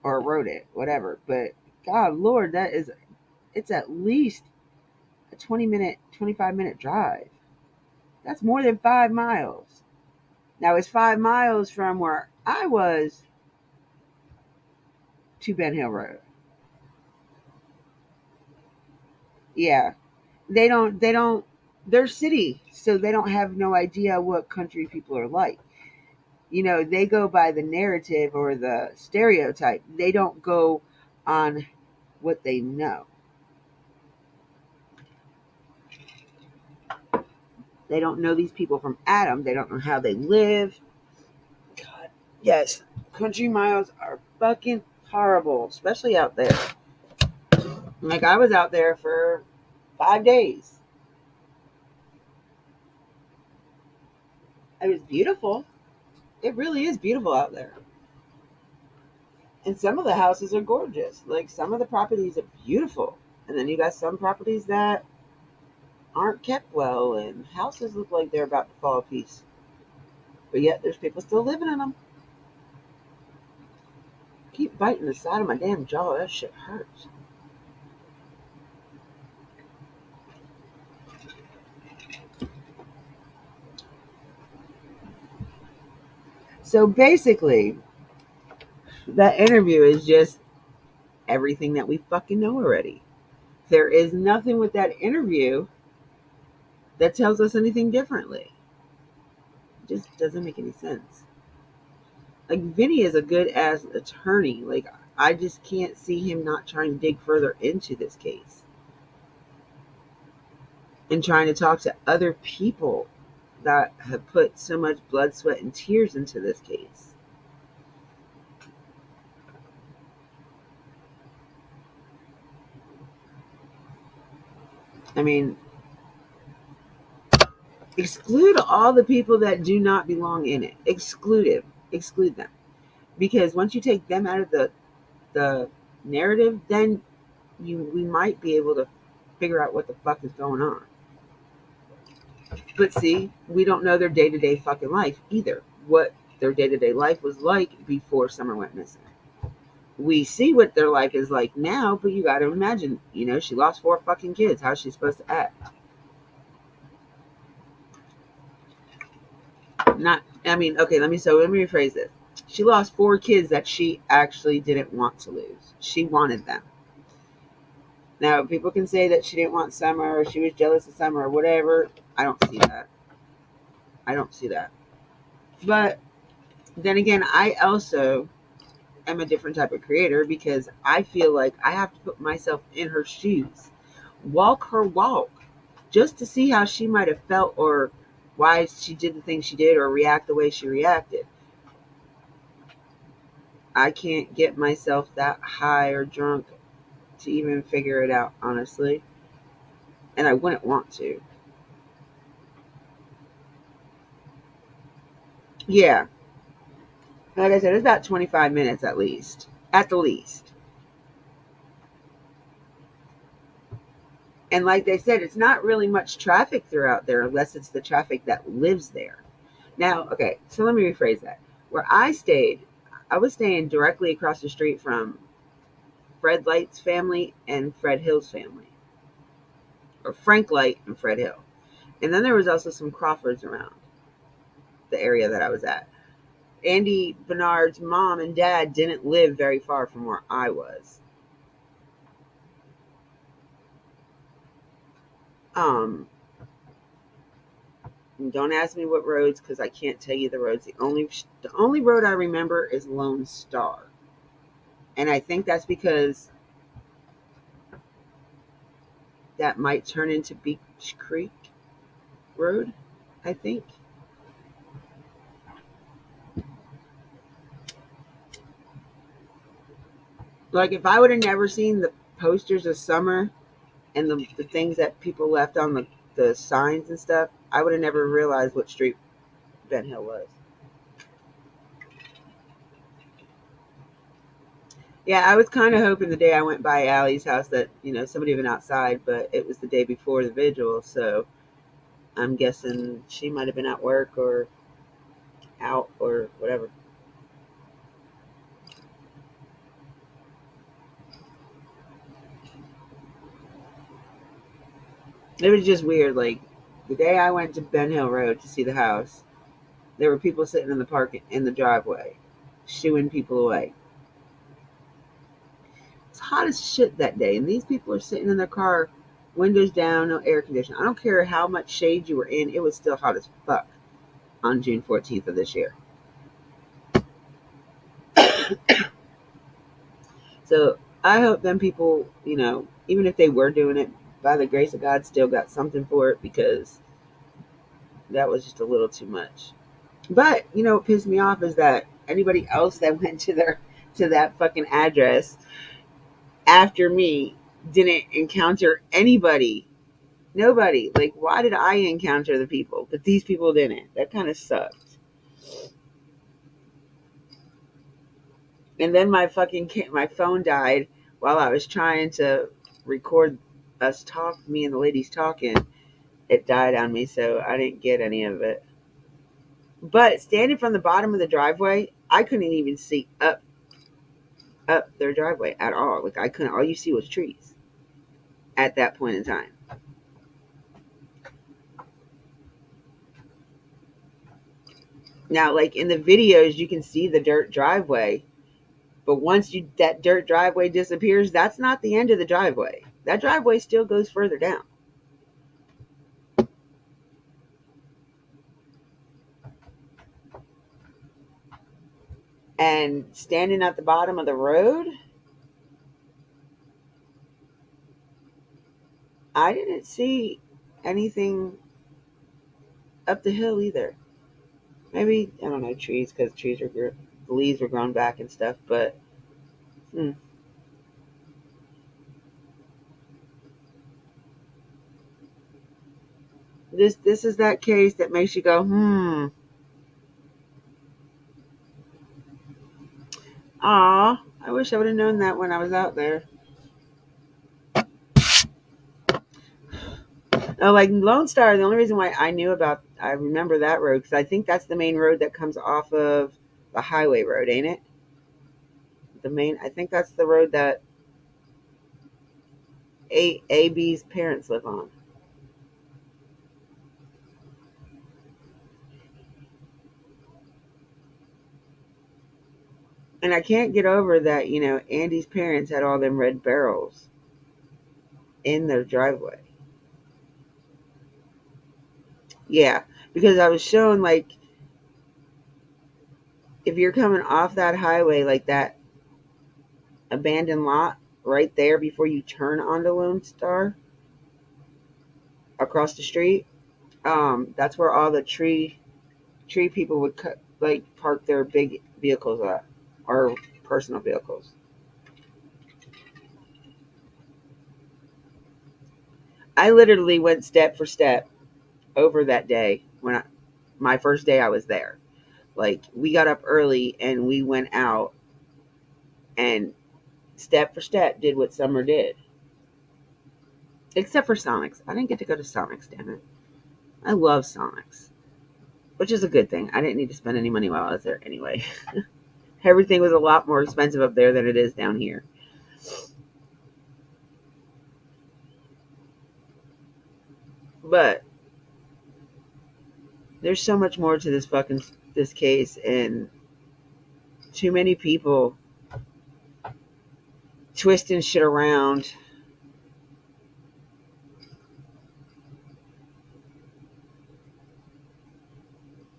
Or rode it, whatever. But, God, Lord, it's at least a 25-minute drive. That's more than 5 miles. Now, it's 5 miles from where I was to Ben Hill Road. Yeah. They're city, so they don't have no idea what country people are like. You know, they go by the narrative or the stereotype. They don't go on what they know. They don't know these people from Adam. They don't know how they live. God, yes, country miles are fucking horrible, especially out there. Like, I was out there for 5 days. It was beautiful. It really is beautiful out there. And some of the houses are gorgeous. Like, some of the properties are beautiful. And then you got some properties that aren't kept well, and houses look like they're about to fall a piece. But yet there's people still living in them. Keep biting the side of my damn jaw. That shit hurts. So basically, that interview is just everything that we fucking know already. There is nothing with that interview that tells us anything differently. It just doesn't make any sense. Like, Vinny is a good ass attorney. Like, I just can't see him not trying to dig further into this case and trying to talk to other people that have put so much blood, sweat, and tears into this case. I mean, exclude all the people that do not belong in it. Exclude them. Because once you take them out of the narrative, then we might be able to figure out what the fuck is going on. But see, we don't know their day-to-day fucking life either. What their day-to-day life was like before Summer went missing. We see what their life is like now, but you got to imagine, you know, she lost 4 fucking kids. How's she supposed to act? Let me rephrase this. She lost 4 kids that she actually didn't want to lose. She wanted them. Now, people can say that she didn't want Summer or she was jealous of Summer or whatever. I don't see that. But then again, I also am a different type of creator because I feel like I have to put myself in her shoes, walk her walk, just to see how she might have felt or why she did the things she did or react the way she reacted. I can't get myself that high or drunk to even figure it out, honestly. And I wouldn't want to. Yeah. Like I said, it's about 25 minutes at least. At the least. And like they said, it's not really much traffic throughout there unless it's the traffic that lives there. Now, okay, so let me rephrase that. Where I stayed, I was staying directly across the street from Fred Light's family and Fred Hill's family. Or Frank Light and Fred Hill. And then there was also some Crawfords around the area that I was at. Andy Bernard's mom and dad didn't live very far from where I was. And don't ask me what roads, because I can't tell you the roads. The only road I remember is Lone Star. And I think that's because that might turn into Beach Creek Road, I think. Like, if I would have never seen the posters of summer and the things that people left on the signs and stuff, I would have never realized what street Ben Hill was. Yeah, I was kind of hoping the day I went by Allie's house that, somebody had been outside, but it was the day before the vigil, so I'm guessing she might have been at work or out or whatever. It was just weird. Like, the day I went to Ben Hill Road to see the house, there were people sitting in the park in the driveway, shooing people away. It's hot as shit that day, and these people are sitting in their car, windows down, no air conditioning. I don't care how much shade you were in, it was still hot as fuck on June 14th of this year. So I hope them people, even if they were doing it, by the grace of God, still got something for it, because that was just a little too much. But, what pissed me off is that anybody else that went to that fucking address after me didn't encounter anybody. Nobody. Like, why did I encounter the people, but these people didn't? That kind of sucked. And then my phone died while I was trying to record me and the ladies talking. It died on me, so I didn't get any of it. But standing from the bottom of the driveway, I couldn't even see up their driveway at all. Like, I couldn't. All you see was trees at that point in time. Now, like in the videos, you can see the dirt driveway, but once that dirt driveway disappears, that's not the end of the driveway. That driveway still goes further down. And standing at the bottom of the road, I didn't see anything up the hill either. Maybe, I don't know, trees, because the leaves were grown back and stuff, but This is that case that makes you go, Aw, I wish I would have known that when I was out there. Oh, like Lone Star, the only reason why I remember that road, because I think that's the main road that comes off of the highway road, ain't it? I think that's the road that AB's parents live on. And I can't get over that, Andy's parents had all them red barrels in their driveway. Yeah, because I was shown, like, if you're coming off that highway, like that abandoned lot right there before you turn onto Lone Star, across the street, that's where all the tree people would park their big vehicles at, or personal vehicles. I literally went step for step over that day my first day I was there. Like, we got up early and we went out and step for step did what Summer did. Except for Sonics. I didn't get to go to Sonics, damn it. I love Sonics, which is a good thing. I didn't need to spend any money while I was there anyway. Everything was a lot more expensive up there than it is down here. But there's so much more to this case, and too many people twisting shit around.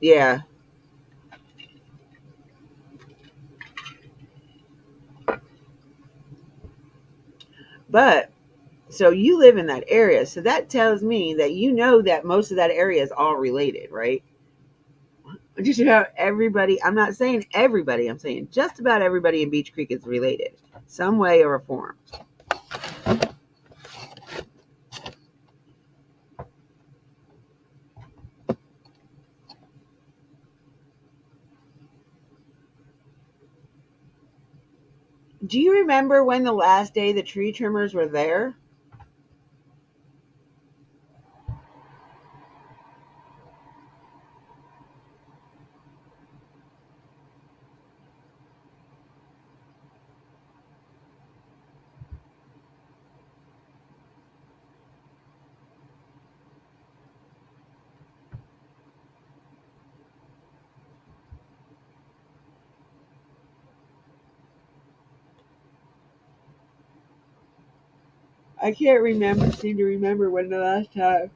Yeah. But so you live in that area, so that tells me that you know that most of that area is all related, right? Just about everybody. I'm not saying everybody. I'm saying just about everybody in Beach Creek is related, some way or form. Do you remember when the last day the tree trimmers were there? I can't seem to remember when the last time.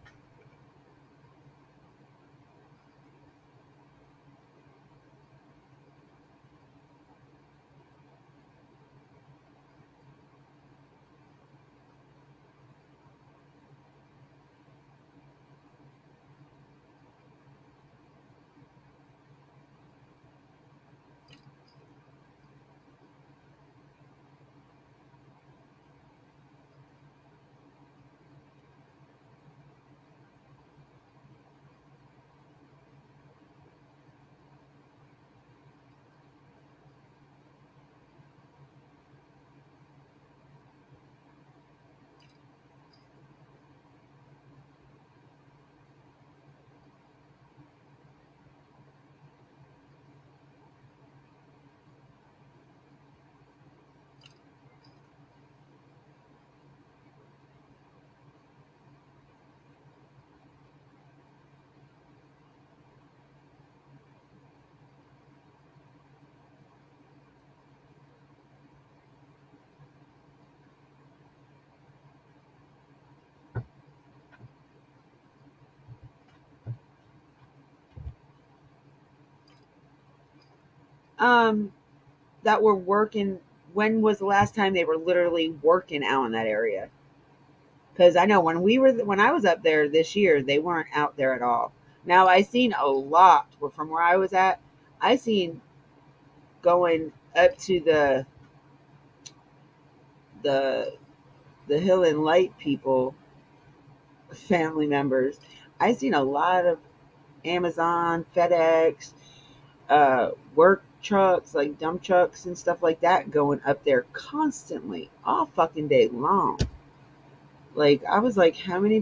That were working. When was the last time they were literally working out in that area? Because I know when I was up there this year, they weren't out there at all. Now I seen a lot from where I was at. I seen going up to the the Hill and Light people, family members. I seen a lot of Amazon, FedEx, work trucks like dump trucks and stuff like that going up there constantly all fucking day long. Like I was like, how many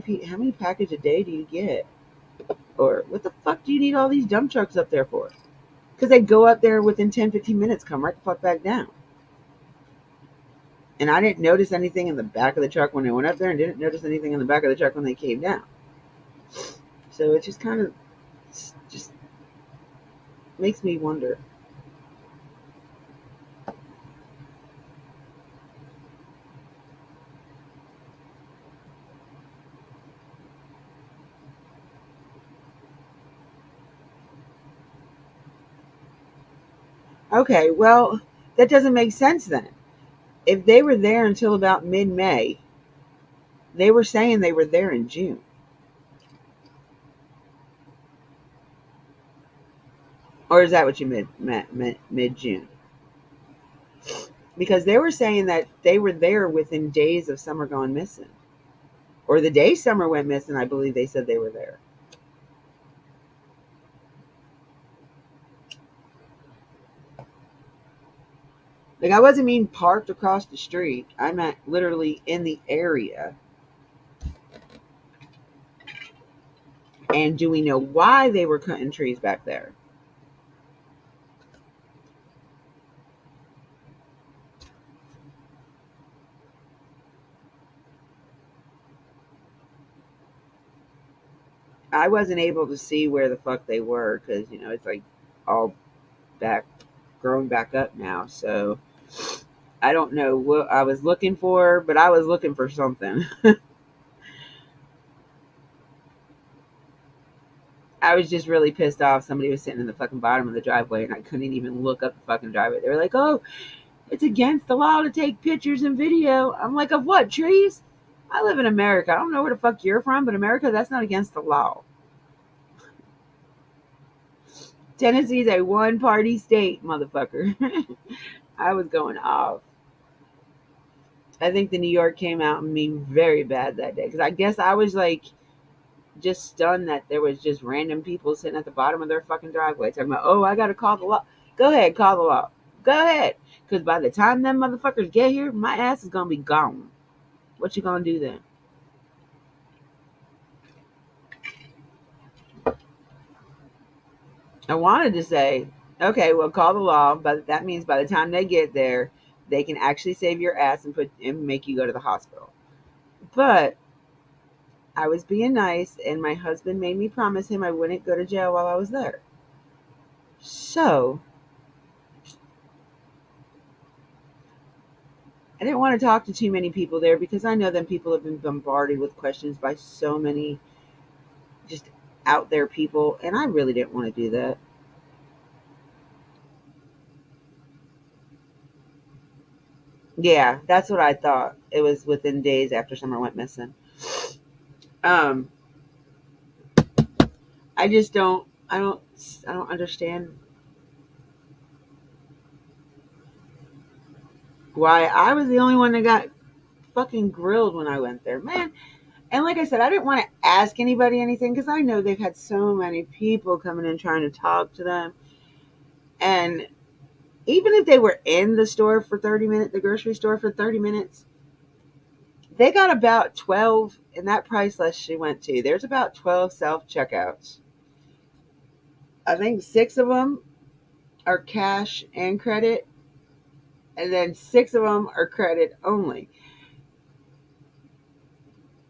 package a day do you get? Or what the fuck do you need all these dump trucks up there for? Because they go up there within 10-15 minutes, come right the fuck back down. And I didn't notice anything in the back of the truck when they went up there, and didn't notice anything in the back of the truck when they came down. So it just kind of just makes me wonder. Okay, well, that doesn't make sense then. If they were there until about mid-May, they were saying they were there in June. Or is that what you meant mid-June? Because they were saying that they were there within days of Summer going missing. Or the day Summer went missing, I believe they said they were there. Like, I wasn't mean parked across the street. I meant literally in the area. And do we know why they were cutting trees back there? I wasn't able to see where the fuck they were because, it's like all growing back up now. So I don't know what I was looking for, but I was looking for something. I was just really pissed off. Somebody was sitting in the fucking bottom of the driveway and I couldn't even look up the fucking driveway. They were like, oh, it's against the law to take pictures and video. I'm like, of what, trees? I live in America. I don't know where the fuck you're from, but America, that's not against the law. Tennessee's a one-party state, motherfucker. I was going off. I think the New York came out and me very bad that day. Because I guess I was like just stunned that there was just random people sitting at the bottom of their fucking driveway talking about, oh, I got to call the law. Go ahead, call the law. Go ahead. Because by the time them motherfuckers get here, my ass is going to be gone. What you going to do then? I wanted to say, okay, well, call the law, but that means by the time they get there, they can actually save your ass and make you go to the hospital. But I was being nice, and my husband made me promise him I wouldn't go to jail while I was there. So I didn't want to talk to too many people there because I know them people have been bombarded with questions by so many just out there people, and I really didn't want to do that. Yeah, that's what I thought. It was within days after Summer went missing. I just don't understand why I was the only one that got fucking grilled when I went there, man. And like I said, I didn't want to ask anybody anything because I know they've had so many people coming in trying to talk to them. And even if they were in the store for 30 minutes, the grocery store for 30 minutes, they got about 12 in that price list she went to. There's about 12 self-checkouts. I think 6 of them are cash and credit, and then 6 of them are credit only.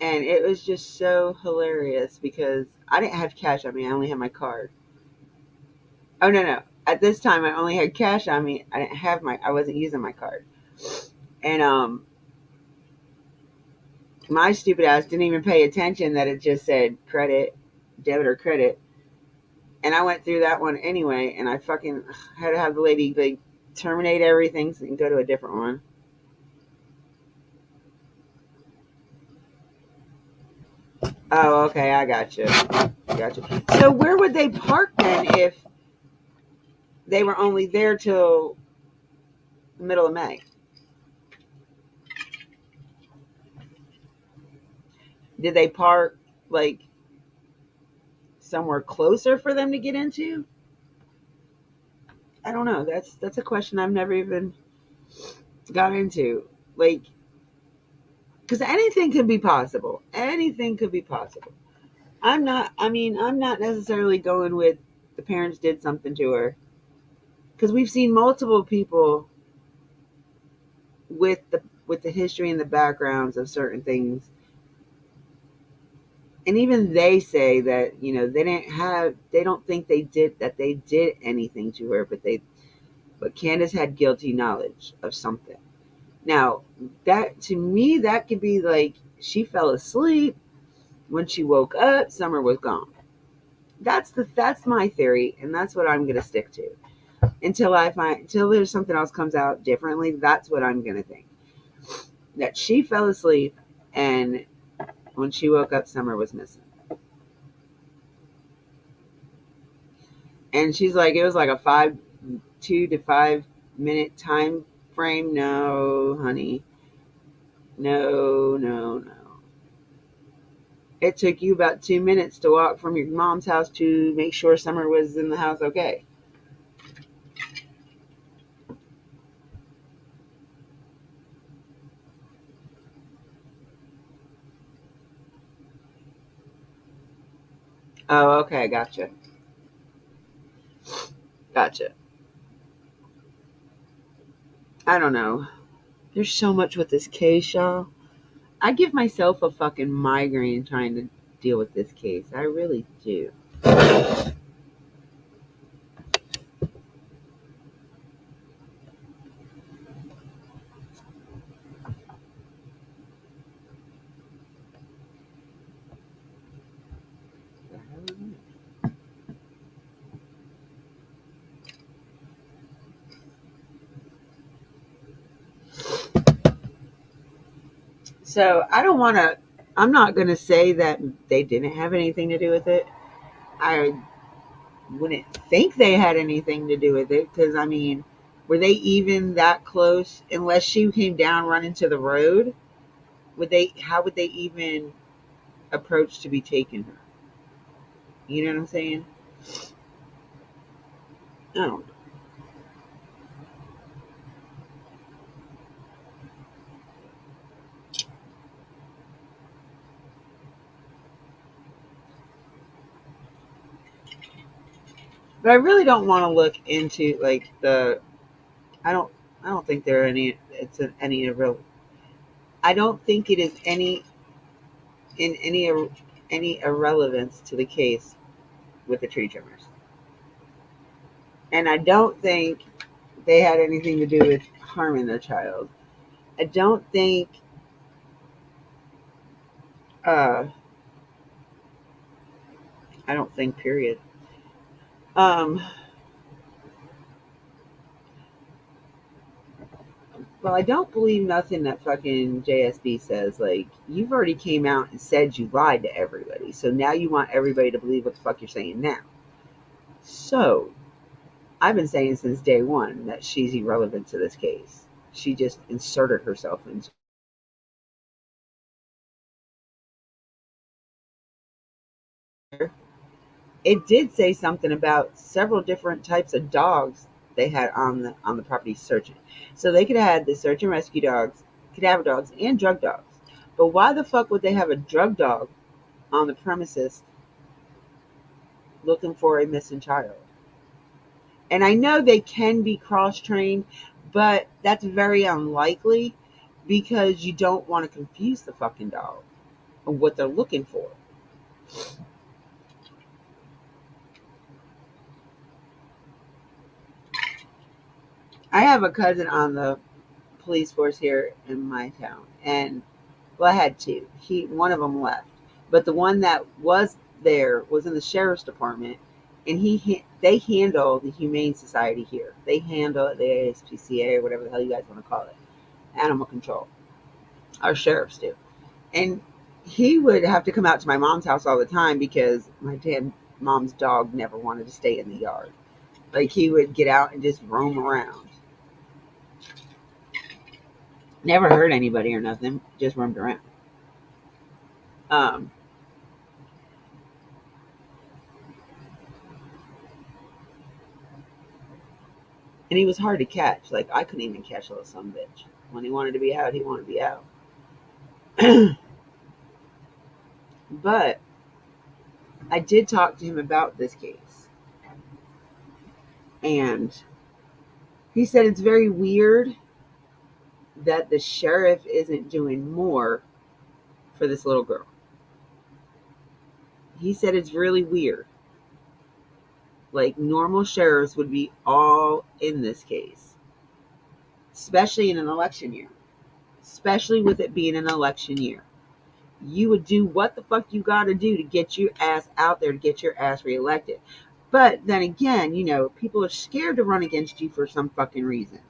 And it was just so hilarious because I didn't have cash on me. I only had my card. Oh, no. At this time, I only had cash on me. I wasn't using my card. And my stupid ass didn't even pay attention that it just said credit, debit or credit. And I went through that one anyway, and I fucking had to have the lady like terminate everything and go to a different one. Oh, okay, I gotcha. So where would they park then if they were only there till the middle of May? Did they park like somewhere closer for them to get into? I don't know. That's a question I've never even got into. Like, because anything could be possible. Anything could be possible. I'm not necessarily going with the parents did something to her. Because we've seen multiple people with the history and the backgrounds of certain things. And even they say that, they don't think they did anything to her, but Candace had guilty knowledge of something. Now, that to me, that could be like she fell asleep. When she woke up, Summer was gone. That's my theory, and that's what I'm gonna stick to until there's something else comes out differently. That's what I'm gonna think. That she fell asleep, and when she woke up, Summer was missing. And she's like, it was like a 2 to 5 minute time frame. No, honey. No. It took you about 2 minutes to walk from your mom's house to make sure Summer was in the house okay. Oh, okay, gotcha. I don't know. There's so much with this case, y'all. I give myself a fucking migraine trying to deal with this case. I really do. So I'm not going to say that they didn't have anything to do with it. I wouldn't think they had anything to do with it because, I mean, were they even that close? Unless she came down running to the road, how would they even approach to be taking her? You know what I'm saying? I don't know. But I really don't want to look into like I don't I don't think there are any any real I don't think it is any irrelevance to the case with the tree trimmers. And I don't think they had anything to do with harming the child. I don't think period. Well, I don't believe nothing that fucking JSB says. Like, you've already came out and said you lied to everybody. So now you want everybody to believe what the fuck you're saying now. So, I've been saying since day one that she's irrelevant to this case. She just inserted herself into it. Did say something about several different types of dogs they had on the property searching. So they could have had the search and rescue dogs, cadaver dogs, and drug dogs. But why the fuck would they have a drug dog on the premises looking for a missing child? And I know they can be cross-trained, but that's very unlikely because you don't want to confuse the fucking dog on what they're looking for. I have a cousin on the police force here in my town, and well, I had two. One of them left, but the one that was there was in the sheriff's department, and they handle the Humane Society here. They handle the ASPCA or whatever the hell you guys want to call it, animal control. Our sheriffs do, and he would have to come out to my mom's house all the time because my mom's dog never wanted to stay in the yard. Like, he would get out and just roam around. Never hurt anybody or nothing, just roamed around. And he was hard to catch. Like, I couldn't even catch a little son bitch. When he wanted to be out, he wanted to be out. But I did talk to him about this case. And he said it's very weird that the sheriff isn't doing more for this little girl. He said it's really weird. Like, normal sheriffs would be all in this case, especially in an election year, especially with it being an election year. You would do what the fuck you got to do to get your ass out there, to get your ass reelected. But then again, you know, people are scared to run against you for some fucking reason.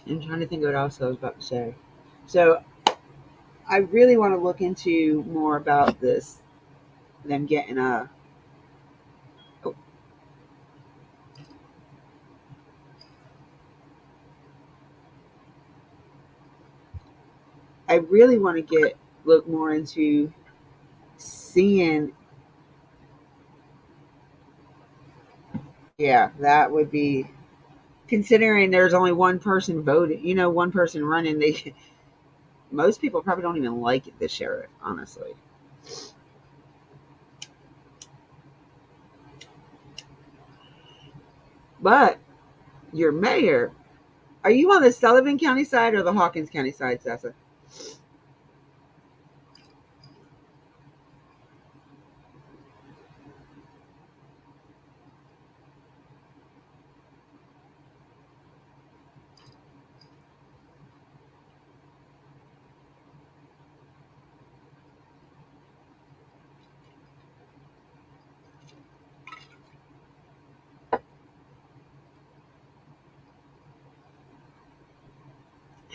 I'm trying to think of what else I was about to say. So I really want to look into more about this, them getting a... Oh. I really want to look more into seeing... Yeah, that would be... Considering there's only one person voting, one person running, most people probably don't even like the sheriff, honestly. But your mayor, are you on the Sullivan County side or the Hawkins County side, Sessa?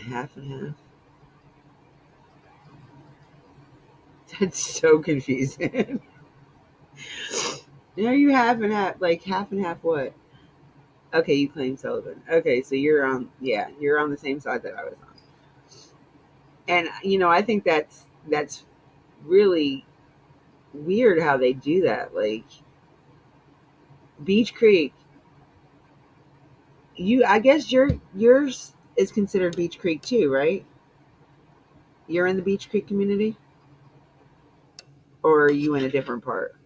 Half and half. That's so confusing. Are you half and half? Like half and half what? Okay, you claim Sullivan. Okay, so you're on the same side that I was on. And I think that's really weird how they do that. Like Beech Creek, I guess yours is considered Beech Creek too, right? You're in the Beech Creek community? Or are you in a different part?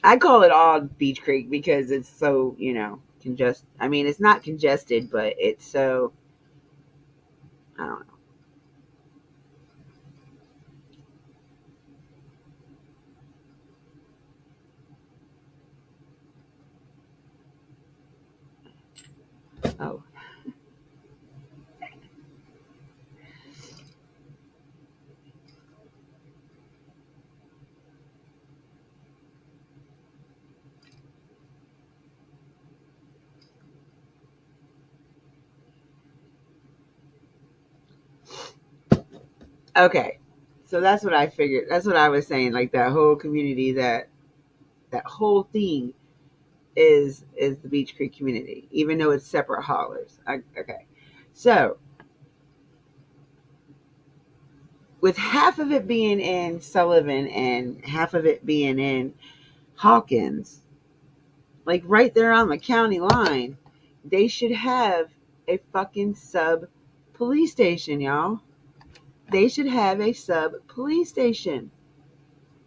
I call it all Beech Creek because it's so, congested. I mean, it's not congested, but it's so, I don't know. Oh. Okay. So that's what I figured. That's what I was saying. Like that whole community, that whole thing is the Beech Creek community, even though it's separate haulers. Okay. So with half of it being in Sullivan and half of it being in Hawkins, like right there on the county line, they should have a fucking sub police station, y'all. They should have a sub police station.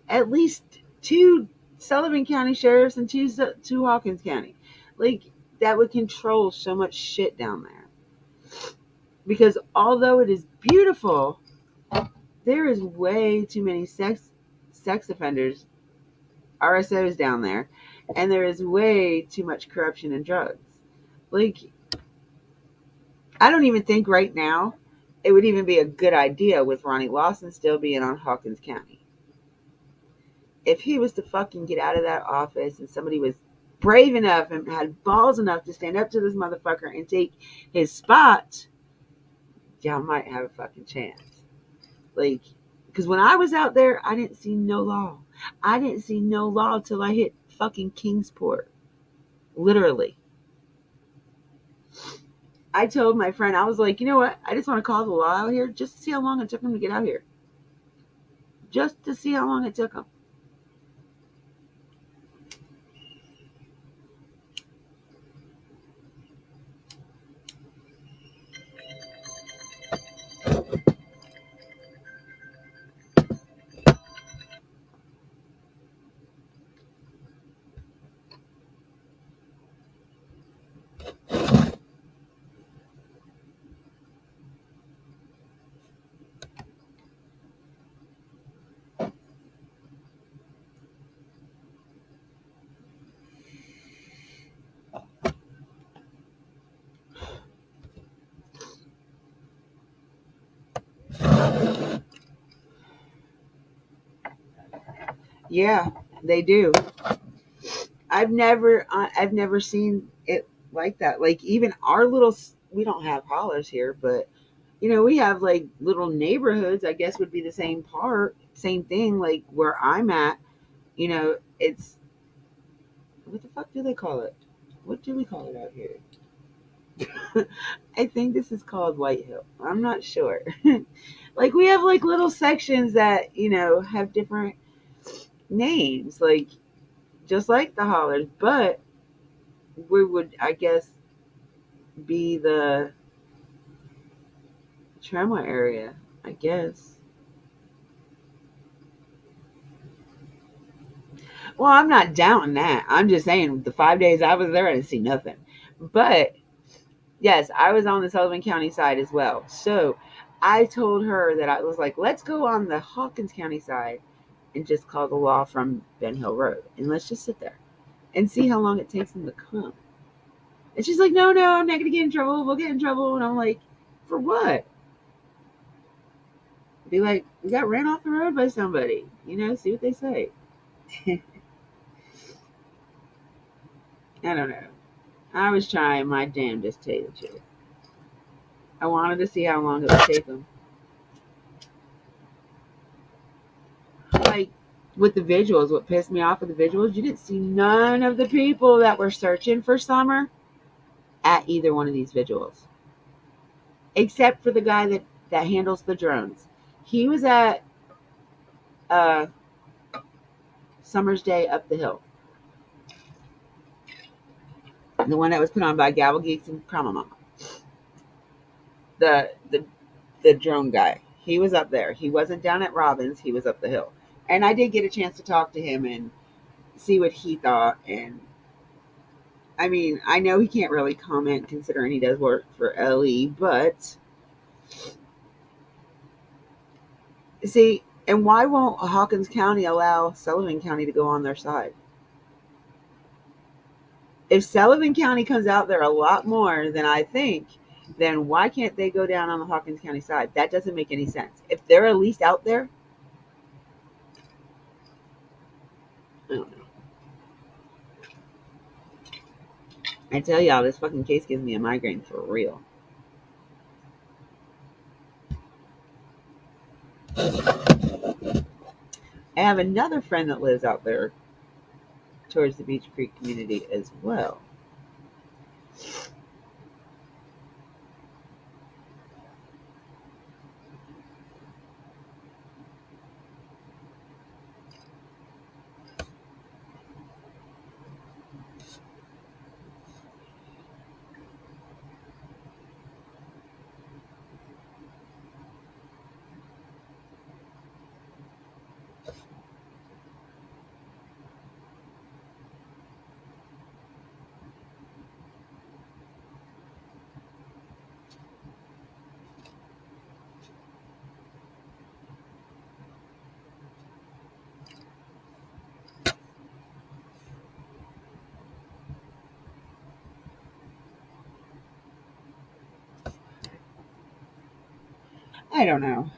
At least 2 Sullivan County sheriffs and 2 Hawkins County. Like that would control so much shit down there. Because although it is beautiful, there is way too many sex offenders, RSOs down there, and there is way too much corruption and drugs. Like, I don't even think right now it would even be a good idea with Ronnie Lawson still being on Hawkins County. If he was to fucking get out of that office and somebody was brave enough and had balls enough to stand up to this motherfucker and take his spot, y'all might have a fucking chance. Like, because when I was out there, I didn't see no law. I didn't see no law till I hit fucking Kingsport. Literally. I told my friend, I was like, you know what? I just want to call the law out here just to see how long it took him to get out here. Just to see how long it took him. Yeah, they do. I've never seen it like that. Like even our little, we don't have hollers here, but we have like little neighborhoods. I guess would be the same thing. Like where I'm at, it's what the fuck do they call it? What do we call it out here? I think this is called White Hill. I'm not sure. Like we have like little sections that have different names, like just like the hollers, but we would, I guess, be the Tremor area, I guess. Well, I'm not doubting that. I'm just saying the 5 days I was there, I didn't see nothing. But yes, I was on the Sullivan County side as well. So I told her that I was like, let's go on the Hawkins County side and just call the law from Ben Hill Road. And let's just sit there and see how long it takes them to come. And she's like, no, I'm not going to get in trouble. We'll get in trouble. And I'm like, for what? Be like, we got ran off the road by somebody. See what they say. I don't know. I was trying my damnedest to tell you the truth. I wanted to see how long it would take them. Like, with the visuals, what pissed me off with the visuals, you didn't see none of the people that were searching for Summer at either one of these visuals. Except for the guy that handles the drones. He was at Summer's Day Up the Hill. The one that was put on by Gavel Geeks and Krama Mama. The drone guy. He was up there. He wasn't down at Robbins. He was up the hill. And I did get a chance to talk to him and see what he thought. And I mean, I know he can't really comment considering he does work for LE, but see, and why won't Hawkins County allow Sullivan County to go on their side? If Sullivan County comes out there a lot more than I think, then why can't they go down on the Hawkins County side? That doesn't make any sense. If they're at least out there, I don't know. I tell y'all, this fucking case gives me a migraine for real. I have another friend that lives out there towards the Beach Creek community as well. I don't know.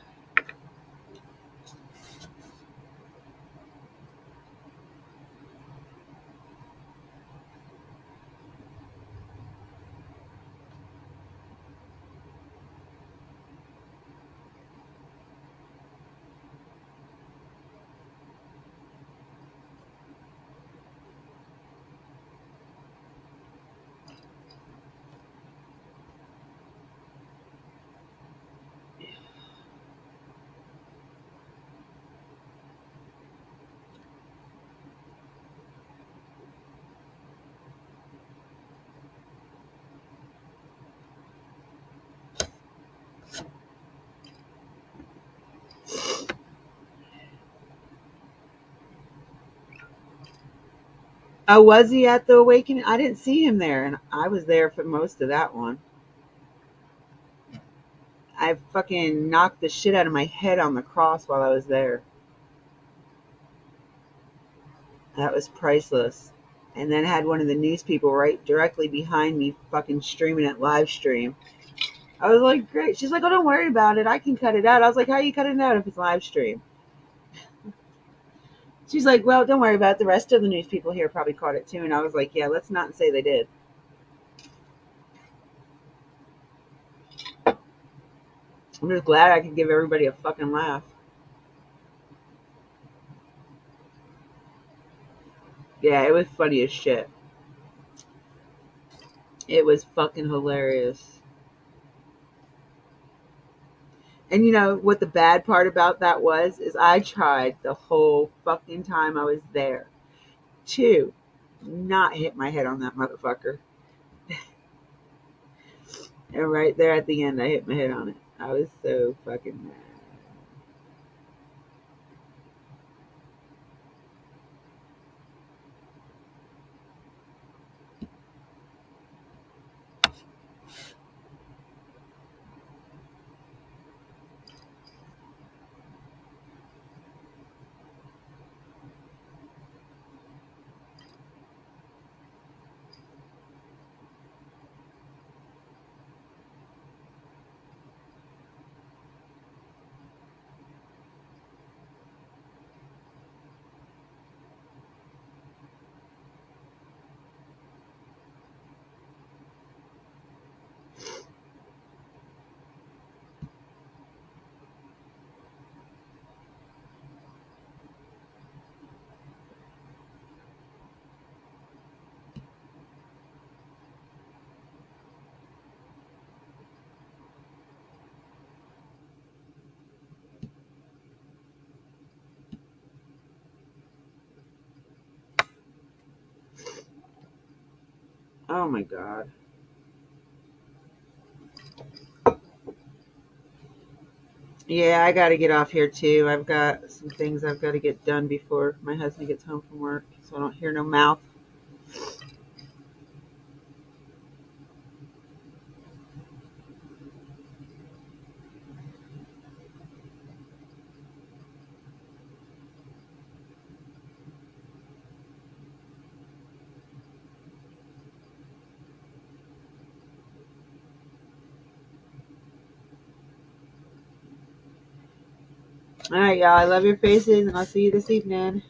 Oh, was he at the Awakening? I didn't see him there, and I was there for most of that one. I fucking knocked the shit out of my head on the cross while I was there. That was priceless. And then had one of the news people right directly behind me fucking streaming it live stream. I was like, great. She's like, oh, don't worry about it. I can cut it out. I was like, how you cut it out if it's live stream? She's like, well, don't worry about it. The rest of the news people here probably caught it too. And I was like, yeah, let's not say they did. I'm just glad I could give everybody a fucking laugh. Yeah, it was funny as shit. It was fucking hilarious. And you know what the bad part about that was? Is I tried the whole fucking time I was there to not hit my head on that motherfucker. And right there at the end, I hit my head on it. I was so fucking mad. Oh my God. Yeah, I got to get off here too. I've got some things I've got to get done before my husband gets home from work, so I don't hear no mouth. All right, y'all. I love your faces, and I'll see you this evening.